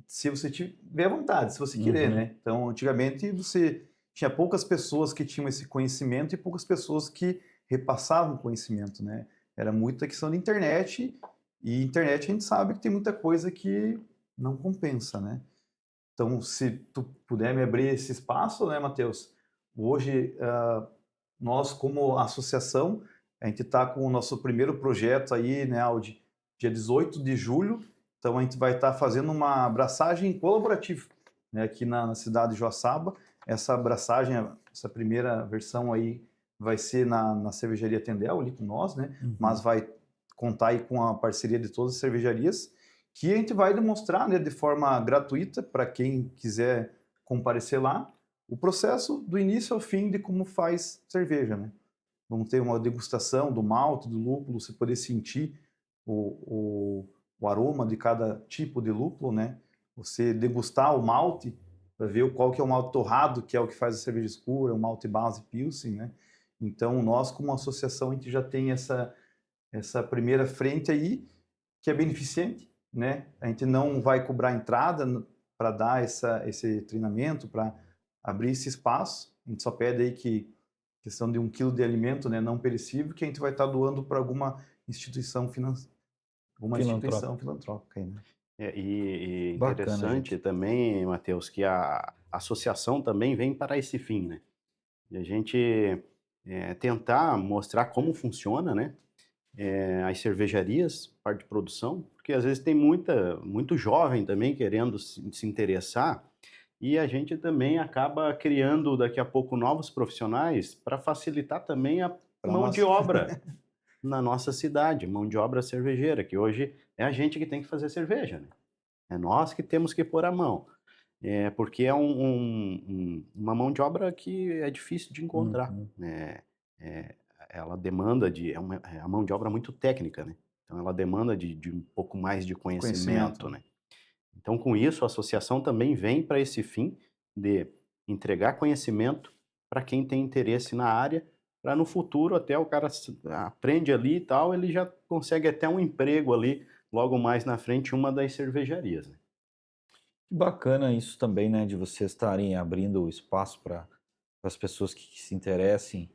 se você tiver vontade, se você querer, Uhum. né? Então antigamente você tinha poucas pessoas que tinham esse conhecimento e poucas pessoas que repassavam conhecimento, né? era muita questão de internet, e internet a gente sabe que tem muita coisa que não compensa, né? Então, se tu puder me abrir esse espaço, né, Matheus? Hoje, nós como associação, a gente está com o nosso primeiro projeto aí, né, Aldi, dia 18 de julho, então a gente vai estar fazendo uma abraçagem colaborativa, né, aqui na cidade de Joaçaba. Essa abraçagem, essa primeira versão aí vai ser na cervejaria Tendel, ali com nós, né, mas vai contar aí com a parceria de todas as cervejarias, que a gente vai demonstrar, né, de forma gratuita para quem quiser comparecer lá, o processo do início ao fim de como faz cerveja, né? Vamos ter uma degustação do malte, do lúpulo, você poder sentir o aroma de cada tipo de lúpulo, né? Você degustar o malte para ver qual que é o malte torrado, que é o que faz a cerveja escura, o malte base Pilsen, né? Então, nós como associação, a gente já tem essa primeira frente aí, que é beneficente, né? A gente não vai cobrar entrada para dar esse treinamento, para abrir esse espaço. A gente só pede aí que questão de 1 quilo de alimento, né, não perecível, que a gente vai estar doando para alguma instituição instituição filantrópica aí, né? E Bacana, interessante gente. também, Matheus, que a associação também vem para esse fim, né? E a gente tentar mostrar como funciona, né? As cervejarias, parte de produção, porque às vezes tem muito jovem também querendo se interessar, e a gente também acaba criando daqui a pouco novos profissionais para facilitar também a Pra mão nós. de obra na nossa cidade, mão de obra cervejeira, que hoje é a gente que tem que fazer cerveja, né? É nós que temos que pôr a mão. Porque é uma mão de obra que é difícil de encontrar, né? É, ela demanda é a mão de obra muito técnica, né? Então ela demanda de um pouco mais de conhecimento, né? Então, com isso, a associação também vem para esse fim de entregar conhecimento para quem tem interesse na área, para no futuro até o cara aprende ali e tal, ele já consegue até um emprego ali, logo mais na frente, uma das cervejarias, né? Que bacana isso também, né, de vocês estarem abrindo o espaço para as pessoas que se interessem,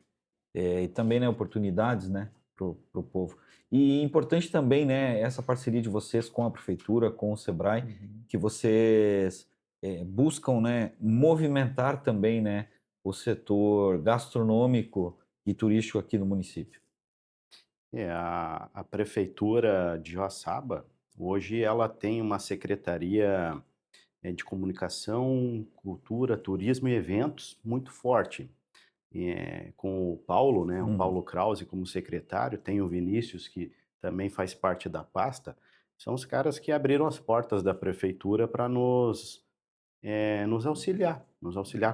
e também, né, oportunidades, né, pro povo. E importante também, né, essa parceria de vocês com a prefeitura, com o Sebrae, que vocês buscam, né, movimentar também, né, o setor gastronômico e turístico aqui no município. A prefeitura de Joaçaba, hoje ela tem uma secretaria de comunicação, cultura, turismo e eventos muito forte. Com o Paulo, né, o Paulo Krause como secretário, tem o Vinícius, que também faz parte da pasta, são os caras que abriram as portas da prefeitura para nos auxiliar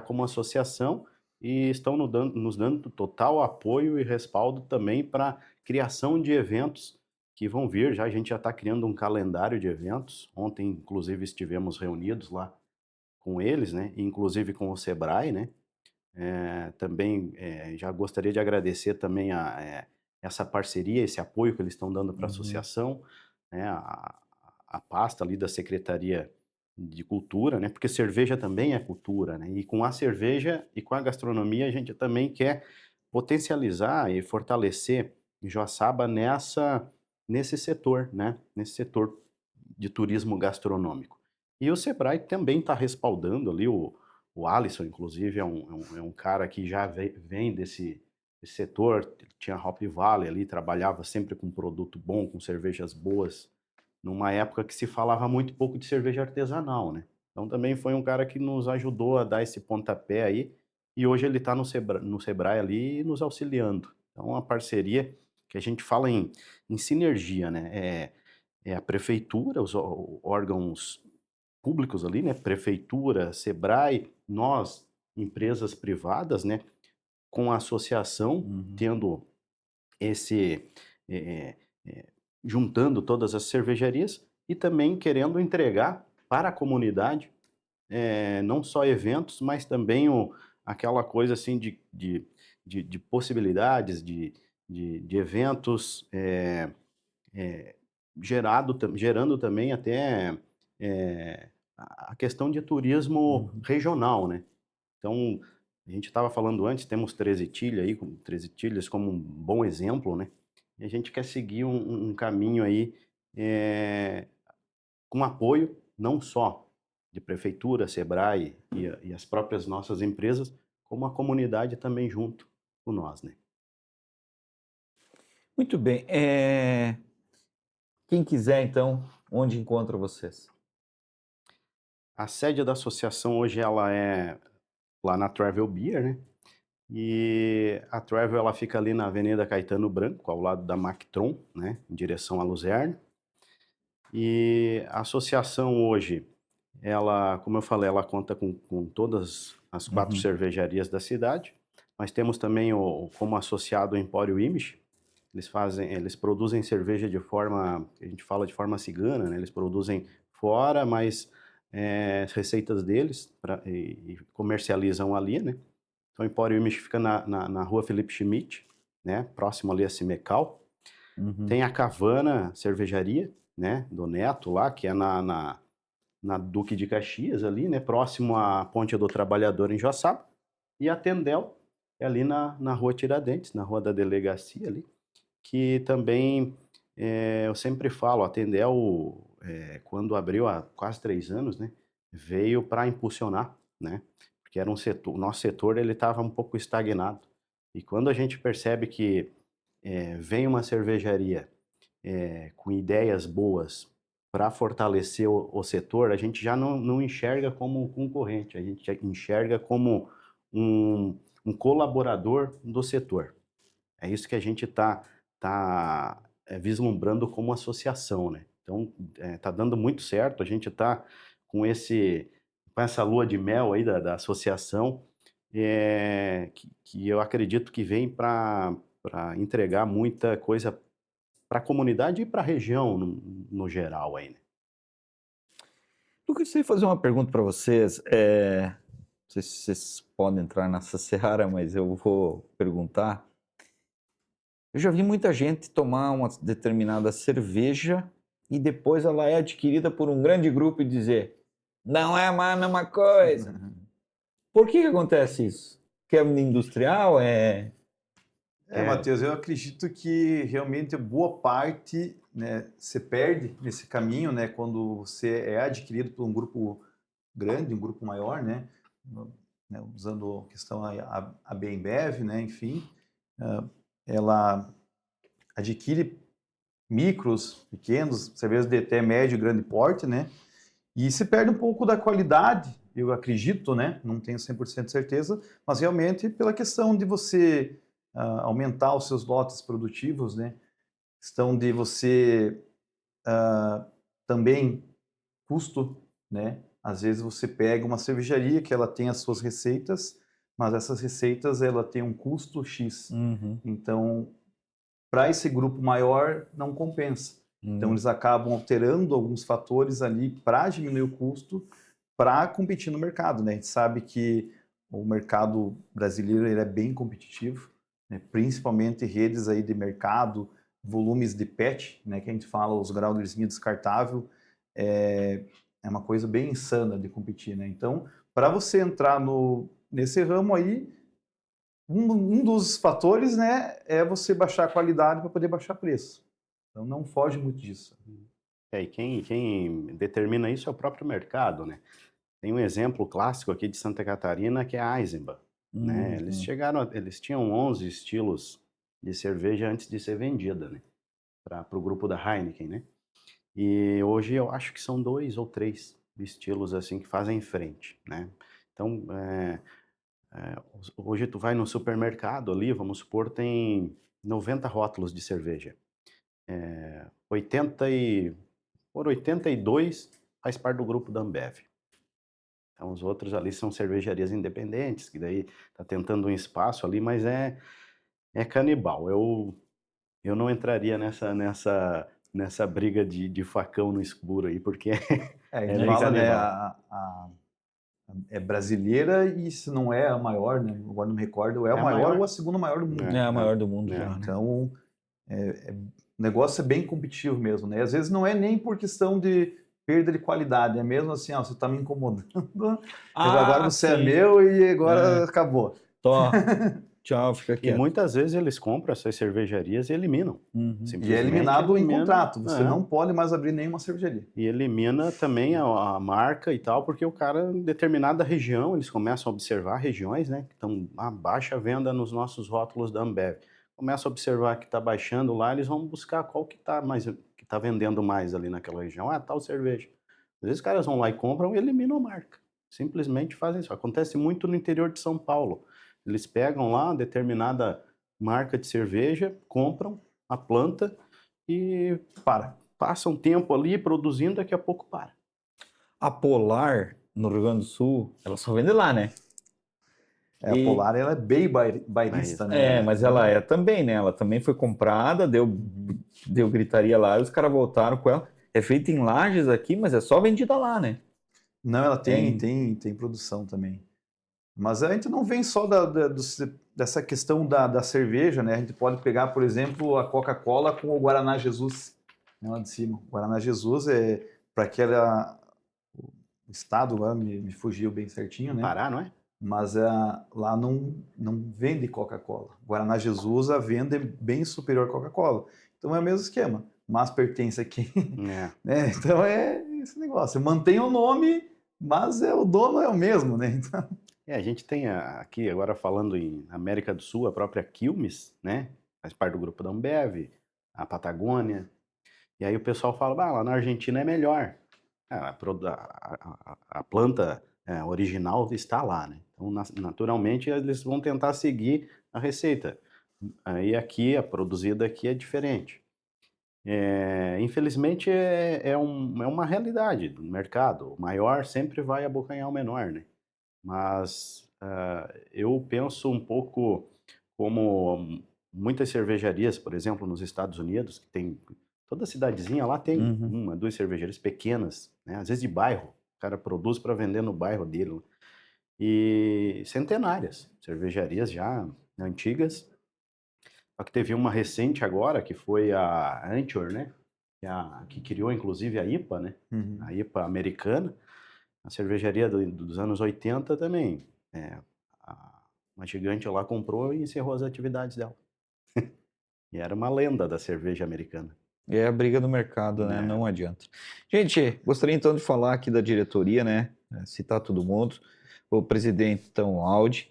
como associação e estão nos dando total apoio e respaldo também para criação de eventos que vão vir. Já a gente já está criando um calendário de eventos. Ontem, inclusive, estivemos reunidos lá com eles, né, inclusive com o Sebrae, né. Também já gostaria de agradecer também essa parceria, esse apoio que eles estão dando para a associação, né, a pasta ali da Secretaria de Cultura, né, porque cerveja também é cultura, né, e com a cerveja e com a gastronomia a gente também quer potencializar e fortalecer Joaçaba nesse setor, né, nesse setor de turismo gastronômico. E o Sebrae também está respaldando ali o Alisson, inclusive, é um cara que já vem desse setor, tinha Hop Valley ali, trabalhava sempre com produto bom, com cervejas boas, numa época que se falava muito pouco de cerveja artesanal, né? Então também foi um cara que nos ajudou a dar esse pontapé aí, e hoje ele está no Sebrae ali nos auxiliando. Então uma parceria que a gente fala em sinergia, né? É a prefeitura, os órgãos públicos ali, né? Prefeitura, Sebrae, nós, empresas privadas, né? Com a associação, tendo esse, eh, juntando todas as cervejarias e também querendo entregar para a comunidade, não só eventos, mas também aquela coisa assim de possibilidades, de eventos, gerando também até a questão de turismo regional, né? Então, a gente estava falando antes, temos 13 Tilhas aí, 13 Tilhas como um bom exemplo, né? e a gente quer seguir um caminho aí com apoio não só de prefeitura, Sebrae e as próprias nossas empresas, como a comunidade também junto com nós, né? Muito bem. Quem quiser, então, onde encontra vocês? A sede da associação hoje ela é lá na Travel Beer, né? E a Travel ela fica ali na Avenida Caetano Branco, ao lado da Mactron, né? Em direção a Luzerne. E a associação hoje, ela, como eu falei, ela conta com todas as 4 cervejarias da cidade. Nós temos também como associado o Empório Imish. Eles produzem cerveja de forma, a gente fala de forma cigana, né? Eles produzem fora, mas as receitas deles e comercializam ali, né? Então o Empório Imish fica na rua Felipe Schmidt, né? Próximo ali a Cimecal. Tem a Cavana Cervejaria, né? Do Neto lá, que é na Duque de Caxias ali, né? Próximo à Ponte do Trabalhador em Joaçaba. E a Tendel é ali na rua Tiradentes, na rua da Delegacia ali, que também eu sempre falo, a Tendel, quando abriu há quase 3 anos, né? Veio para impulsionar, né? Porque era um setor, o nosso setor ele estava um pouco estagnado. E quando a gente percebe que vem uma cervejaria com ideias boas para fortalecer o setor, a gente já não enxerga como concorrente, a gente enxerga como um colaborador do setor. É isso que a gente está vislumbrando como associação, né? Então, está dando muito certo, a gente está com essa lua de mel aí da associação, que eu acredito que vem para entregar muita coisa para a comunidade e para a região no geral aí, né? Eu gostaria de fazer uma pergunta para vocês. Não sei se vocês podem entrar nessa seara, mas eu vou perguntar. Eu já vi muita gente tomar uma determinada cerveja e depois ela é adquirida por um grande grupo e dizer não é mais a mesma coisa. Por que acontece isso? Que é industrial? Matheus, eu acredito que realmente boa parte, né, se perde nesse caminho, né, quando você é adquirido por um grupo grande, um grupo maior, né, usando a questão a Bembev, né, enfim, ela adquire micros, pequenos, cervejas de até médio e grande porte, né, e se perde um pouco da qualidade, eu acredito, né, não tenho 100% de certeza, mas realmente pela questão de você aumentar os seus lotes produtivos, né? Questão de você também custo, né? Às vezes você pega uma cervejaria que ela tem as suas receitas, mas essas receitas ela tem um custo X. Então, para esse grupo maior não compensa. Então eles acabam alterando alguns fatores ali para diminuir o custo, para competir no mercado, né? A gente sabe que o mercado brasileiro ele é bem competitivo, né? Principalmente redes aí de mercado, volumes de PET, né? Que a gente fala, os growlerzinhos descartável, é uma coisa bem insana de competir, né? Então, para você entrar nesse ramo aí, um dos fatores, né, é você baixar a qualidade para poder baixar preço. Então, não foge muito disso. E quem determina isso é o próprio mercado, né? Tem um exemplo clássico aqui de Santa Catarina que é a Eisenbahn, né? Eles tinham 11 estilos de cerveja antes de ser vendida, né? Para o grupo da Heineken, né? E hoje eu acho que são 2 ou 3 estilos assim que fazem frente, né? Então, hoje tu vai no supermercado ali, vamos supor, tem 90 rótulos de cerveja. 82 faz parte do grupo da Ambev. Então, os outros ali são cervejarias independentes, que daí tá tentando um espaço ali, mas é canibal. Eu não entraria nessa briga de facão no escuro aí, porque A é gente bem fala, né, canibal. é brasileira e se não é a maior, né? Agora não me recordo, ou é a maior ou a segunda maior do mundo. É a maior do mundo já, né? Então, o negócio é bem competitivo mesmo, né? Às vezes não é nem por questão de perda de qualidade, é mesmo assim, ó, você está me incomodando, agora você é meu e agora acabou. Tô tchau, fica E quieto. muitas vezes eles compram essas cervejarias e eliminam. Uhum. E é Simplesmente eliminado em elimina. contrato. Você É. não pode mais abrir nenhuma cervejaria. E elimina também a marca e tal, porque o cara, em determinada região, eles começam a observar regiões, né, que estão a baixa venda nos nossos rótulos da Ambev. Começa a observar que está baixando lá, eles vão buscar qual que está vendendo mais ali naquela região. Ah, tal cerveja. Às vezes os caras vão lá e compram e eliminam a marca. Simplesmente fazem isso. Acontece muito no interior de São Paulo. Eles pegam lá uma determinada marca de cerveja, compram a planta e passa um tempo ali produzindo, daqui a pouco para. A Polar, no Rio Grande do Sul, ela só vende lá, né? A Polar, ela é bem bairrista, né? Mas ela é também, né? Ela também foi comprada, deu gritaria lá, e os caras voltaram com ela. É feita em Lages aqui, mas é só vendida lá, né? Não, ela tem produção também. Mas a gente não vem só dessa questão da cerveja, né? A gente pode pegar, por exemplo, a Coca-Cola com o Guaraná Jesus, né, lá de cima. O Guaraná Jesus é para aquela... O estado agora me fugiu bem certinho, né? Pará, não é? Mas lá não vende Coca-Cola. Guaraná Jesus, a venda é bem superior à Coca-Cola. Então é o mesmo esquema, mas pertence aqui. É. Né? Então é esse negócio. Mantém o nome, mas o dono é o mesmo, né? Então... A gente tem aqui, agora falando em América do Sul, a própria Quilmes, né? Faz parte do grupo da Ambev, a Patagônia. E aí o pessoal fala, lá na Argentina é melhor. A planta original está lá, né? Então, naturalmente, eles vão tentar seguir a receita. Aí aqui, a produzida aqui é diferente. Infelizmente, é uma realidade do mercado. O maior sempre vai abocanhar o menor, né? Mas eu penso um pouco como muitas cervejarias, por exemplo, nos Estados Unidos, que tem... Toda cidadezinha lá tem uma, duas cervejarias pequenas, né? Às vezes de bairro. O cara produz para vender no bairro dele. E centenárias, cervejarias já antigas. Só que teve uma recente agora, que foi a Anchor, né? Que criou, inclusive, a IPA, né? A IPA americana. A cervejaria dos anos 80 também. Uma gigante lá comprou e encerrou as atividades dela. E era uma lenda da cerveja americana. É a briga do mercado, né? Não adianta. Gente, gostaria então de falar aqui da diretoria, né? Citar todo mundo. O presidente, então, o Aldi,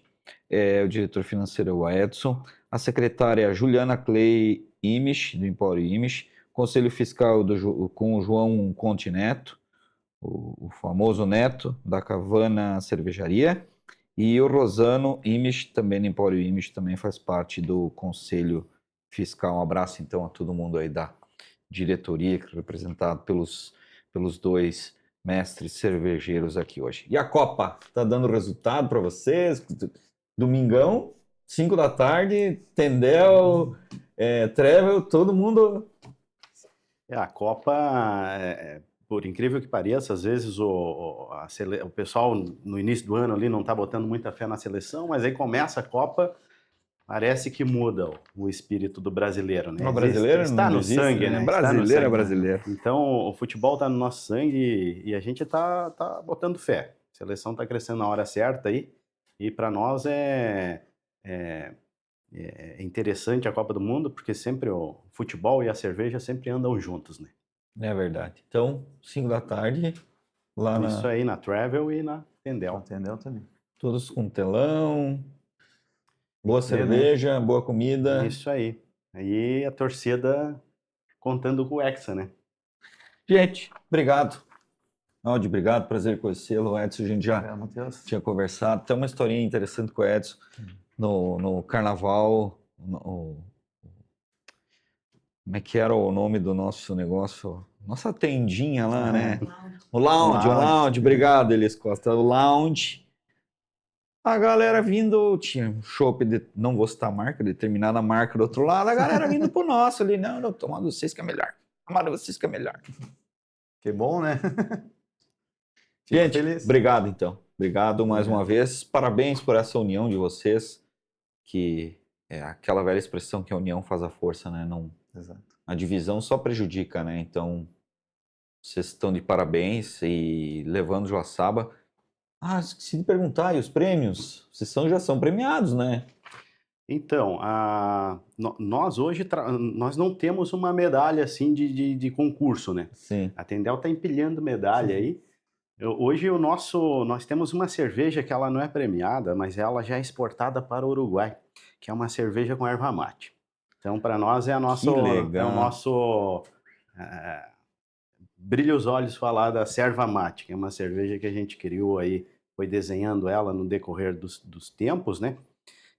o diretor financeiro, o Edson, a secretária Juliana Clay Imisch, do Empório Imisch, conselho fiscal com o João Conte Neto, o famoso Neto, da Cavana Cervejaria, e o Rosano Imisch, também do Empório Imisch, também faz parte do conselho fiscal. Um abraço, então, a todo mundo aí da diretoria, representado pelos dois mestres cervejeiros aqui hoje. E a Copa, tá dando resultado para vocês? Domingão, 5 da tarde, Tendel, Trevel, todo mundo... A Copa, por incrível que pareça, às vezes o pessoal no início do ano ali não tá botando muita fé na seleção, mas aí começa a Copa... Parece que muda o espírito do brasileiro, né? O brasileiro está no sangue, né? Brasileiro é brasileiro. Então, o futebol está no nosso sangue e a gente tá botando fé. A seleção está crescendo na hora certa aí. E para nós é interessante a Copa do Mundo, porque sempre o futebol e a cerveja sempre andam juntos, né? É verdade. Então, 5 da tarde, lá Isso aí, na Travel e na Tendel. Tendel também. Todos com telão... Boa cerveja, boa comida. Isso aí. Aí a torcida contando com o Hexa, né? Gente, obrigado. Aldi, obrigado, prazer conhecê-lo. O Edson, a gente já tinha conversado. Tem uma historinha interessante com o Edson. No carnaval, como é que era o nome do nosso negócio? Nossa tendinha lá, né? O Lounge. Obrigado, Elis Costa. O Lounge. A galera vindo, tinha um chopp, não vou citar a marca, determinada marca do outro lado, a galera vindo pro nosso ali, não, tomando vocês que é melhor, tomando vocês que é melhor. Que bom, né? Gente, obrigado então, obrigado mais uma vez, parabéns por essa união de vocês, que é aquela velha expressão que a união faz a força, né? Não, exato. A divisão só prejudica, né? Então, vocês estão de parabéns e levando Joaçaba. Esqueci de perguntar, e os prêmios? Vocês já são premiados, né? Então, nós hoje nós não temos uma medalha assim de concurso, né? Sim. A Tendel está empilhando medalha aí. Hoje nós temos uma cerveja que ela não é premiada, mas ela já é exportada para o Uruguai, que é uma cerveja com erva mate. Então, para nós é o legal. nosso brilha os olhos falar da Serva Mate, que é uma cerveja que a gente criou aí, foi desenhando ela no decorrer dos tempos, né?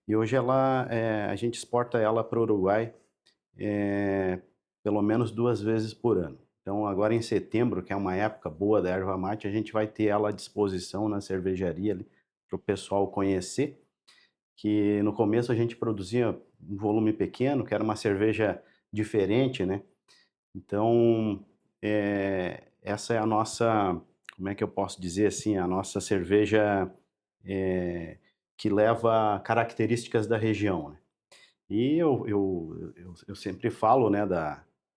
E hoje a gente exporta ela para o Uruguai pelo menos 2 vezes por ano. Então, agora em setembro, que é uma época boa da erva mate, a gente vai ter ela à disposição na cervejaria para o pessoal conhecer, que no começo a gente produzia um volume pequeno, que era uma cerveja diferente, né? Então, essa é a nossa, como é que eu posso dizer assim, a nossa cerveja que leva características da região, né? E eu sempre falo, né,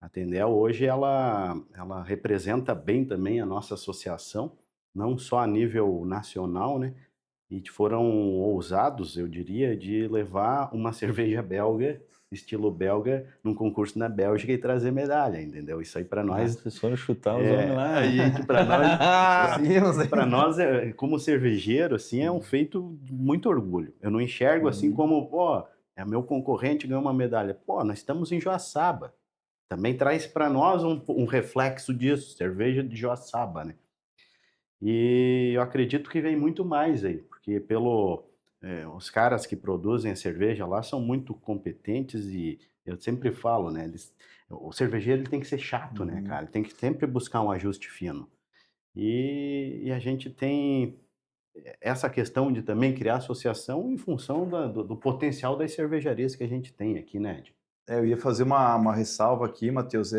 a Tendel hoje ela representa bem também a nossa associação, não só a nível nacional, né? E foram ousados, eu diria, de levar uma cerveja belga, estilo belga, num concurso na Bélgica e trazer medalha, entendeu? Isso aí para nós Vocês foram chutar os homens lá. aí que para nós Conseguimos, hein? para nós, como cervejeiro, assim, é um feito de muito orgulho. Eu não enxergo assim como, pô, é meu concorrente ganhou uma medalha. Pô, nós estamos em Joaçaba. Também traz para nós um reflexo disso, cerveja de Joaçaba, né? E eu acredito que vem muito mais aí, porque os caras que produzem a cerveja lá são muito competentes e eu sempre falo, né? O cervejeiro ele tem que ser chato, né, cara? Ele tem que sempre buscar um ajuste fino. E a gente tem essa questão de também criar associação em função do potencial das cervejarias que a gente tem aqui, né, Ed? Eu ia fazer uma ressalva aqui, Matheus.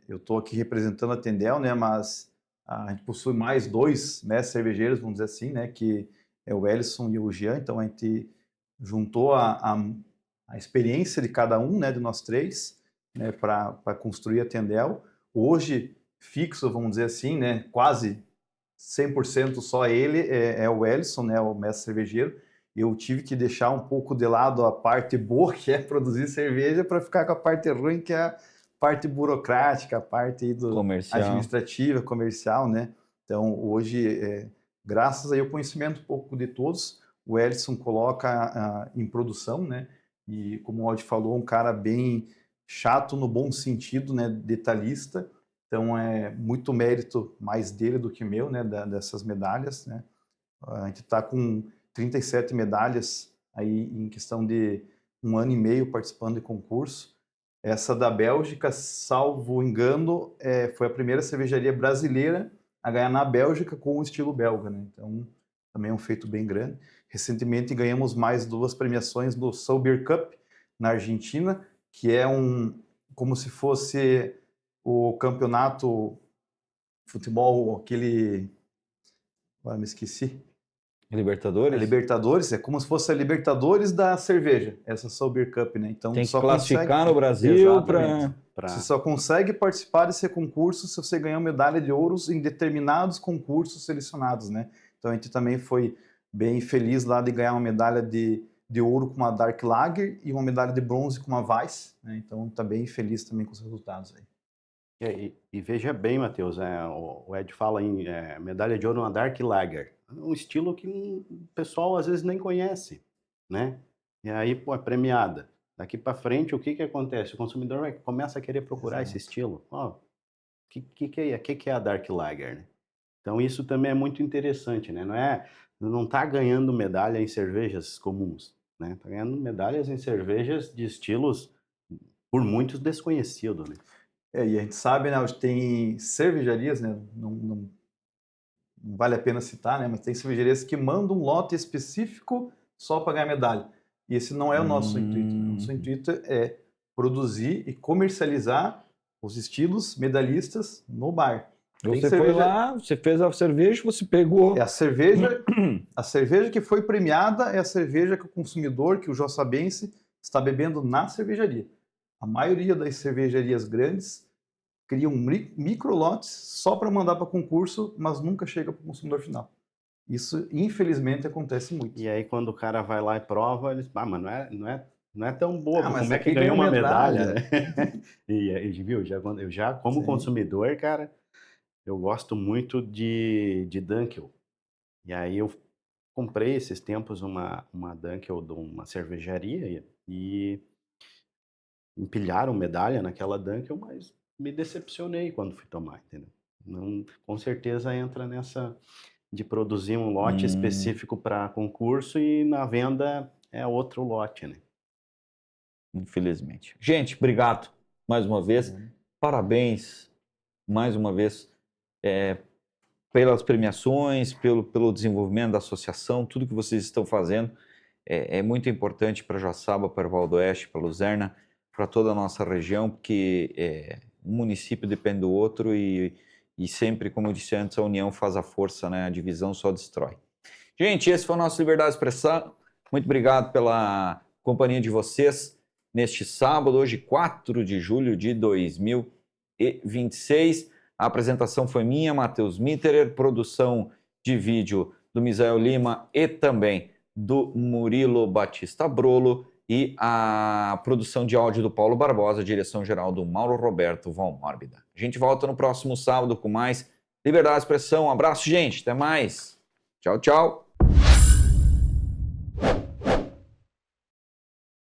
Eu estou aqui representando a Tendel, né? Mas a gente possui mais 2 mestres cervejeiros, vamos dizer assim, né? Que é o Ellison e o Jean. Então a gente juntou a experiência de cada um, né? De nós 3, né? Para construir a Tendel. Hoje, fixo, vamos dizer assim, né? Quase 100% só ele é o Ellison, né? O mestre cervejeiro. Eu tive que deixar um pouco de lado a parte boa, que é produzir cerveja, para ficar com a parte ruim, que é a parte burocrática, a parte aí administrativa, comercial, né? Então, hoje, graças aí ao conhecimento um pouco de todos, o Ellison coloca em produção, né? E, como o Aldi falou, um cara bem chato no bom sentido, né? Detalhista. Então, é muito mérito mais dele do que meu, né? Dessas medalhas, né? A gente está com 37 medalhas aí em questão de 1 ano e meio participando de concurso. Essa da Bélgica, salvo engano, foi a primeira cervejaria brasileira a ganhar na Bélgica com o estilo belga, né? Então, também é um feito bem grande. Recentemente ganhamos mais 2 premiações do Sober Cup na Argentina, que é como se fosse o campeonato de futebol, aquele... Agora me esqueci. Libertadores? Libertadores, é como se fosse a Libertadores da cerveja, essa Sober Cup, né? Então, tem que só classificar no Brasil para... Você só consegue participar desse concurso se você ganhar medalha de ouro em determinados concursos selecionados, né? Então, a gente também foi bem feliz lá de ganhar uma medalha de ouro com uma Dark Lager e uma medalha de bronze com uma Weiss, né? Então, tá bem feliz também com os resultados aí. E veja bem, Matheus, o Ed fala em medalha de ouro na Dark Lager. Um estilo que o pessoal às vezes nem conhece, né? E aí, pô, é premiada. Daqui para frente, o que acontece? O consumidor começa a querer procurar esse estilo. O que é a Dark Lager, né? Então, isso também é muito interessante, né? Não tá ganhando medalha em cervejas comuns, né? Tá ganhando medalhas em cervejas de estilos por muitos desconhecidos, né? E a gente sabe, né, tem cervejarias, né, não vale a pena citar, né, mas tem cervejarias que mandam um lote específico só para ganhar medalha. E esse não é o nosso intuito. Né? O nosso intuito é produzir e comercializar os estilos medalhistas no bar. Você foi lá, você fez a cerveja, você pegou... A cerveja que foi premiada é a cerveja que o consumidor, que o joçabense, está bebendo na cervejaria. A maioria das cervejarias grandes criam microlotes só para mandar para concurso, mas nunca chega para o consumidor final. Isso, infelizmente, acontece muito. E aí, quando o cara vai lá e prova, eles mas não é não é tão bobo, mas como é é que que ganhou ganhou uma medalha, medalha. né? Viu, eu já como Sim. consumidor, cara, eu gosto muito de Dunkel. E aí eu comprei esses tempos uma Dunkel de uma cervejaria e empilharam medalha naquela Dunkel, mas me decepcionei quando fui tomar, entendeu? Não, com certeza entra nessa de produzir um lote Hum, específico para concurso e na venda é outro lote, né? infelizmente. Gente, obrigado mais uma vez. Parabéns mais uma vez pelas premiações, pelo desenvolvimento da associação, tudo que vocês estão fazendo. É muito importante para Joaçaba, para Valdo Oeste, para Luzerna, para toda a nossa região, porque um município depende do outro e sempre, como eu disse antes, a união faz a força, né? A divisão só destrói. Gente, esse foi o nosso Liberdade de Expressão. Muito obrigado pela companhia de vocês neste sábado, hoje 4 de julho de 2026. A apresentação foi minha, Matheus Mitterer, produção de vídeo do Misael Lima e também do Murilo Batista Brolo e a produção de áudio do Paulo Barbosa, direção geral do Mauro Roberto Valmórbida. A gente volta no próximo sábado com mais Liberdade de Expressão. Um abraço, gente. Até mais. Tchau, tchau.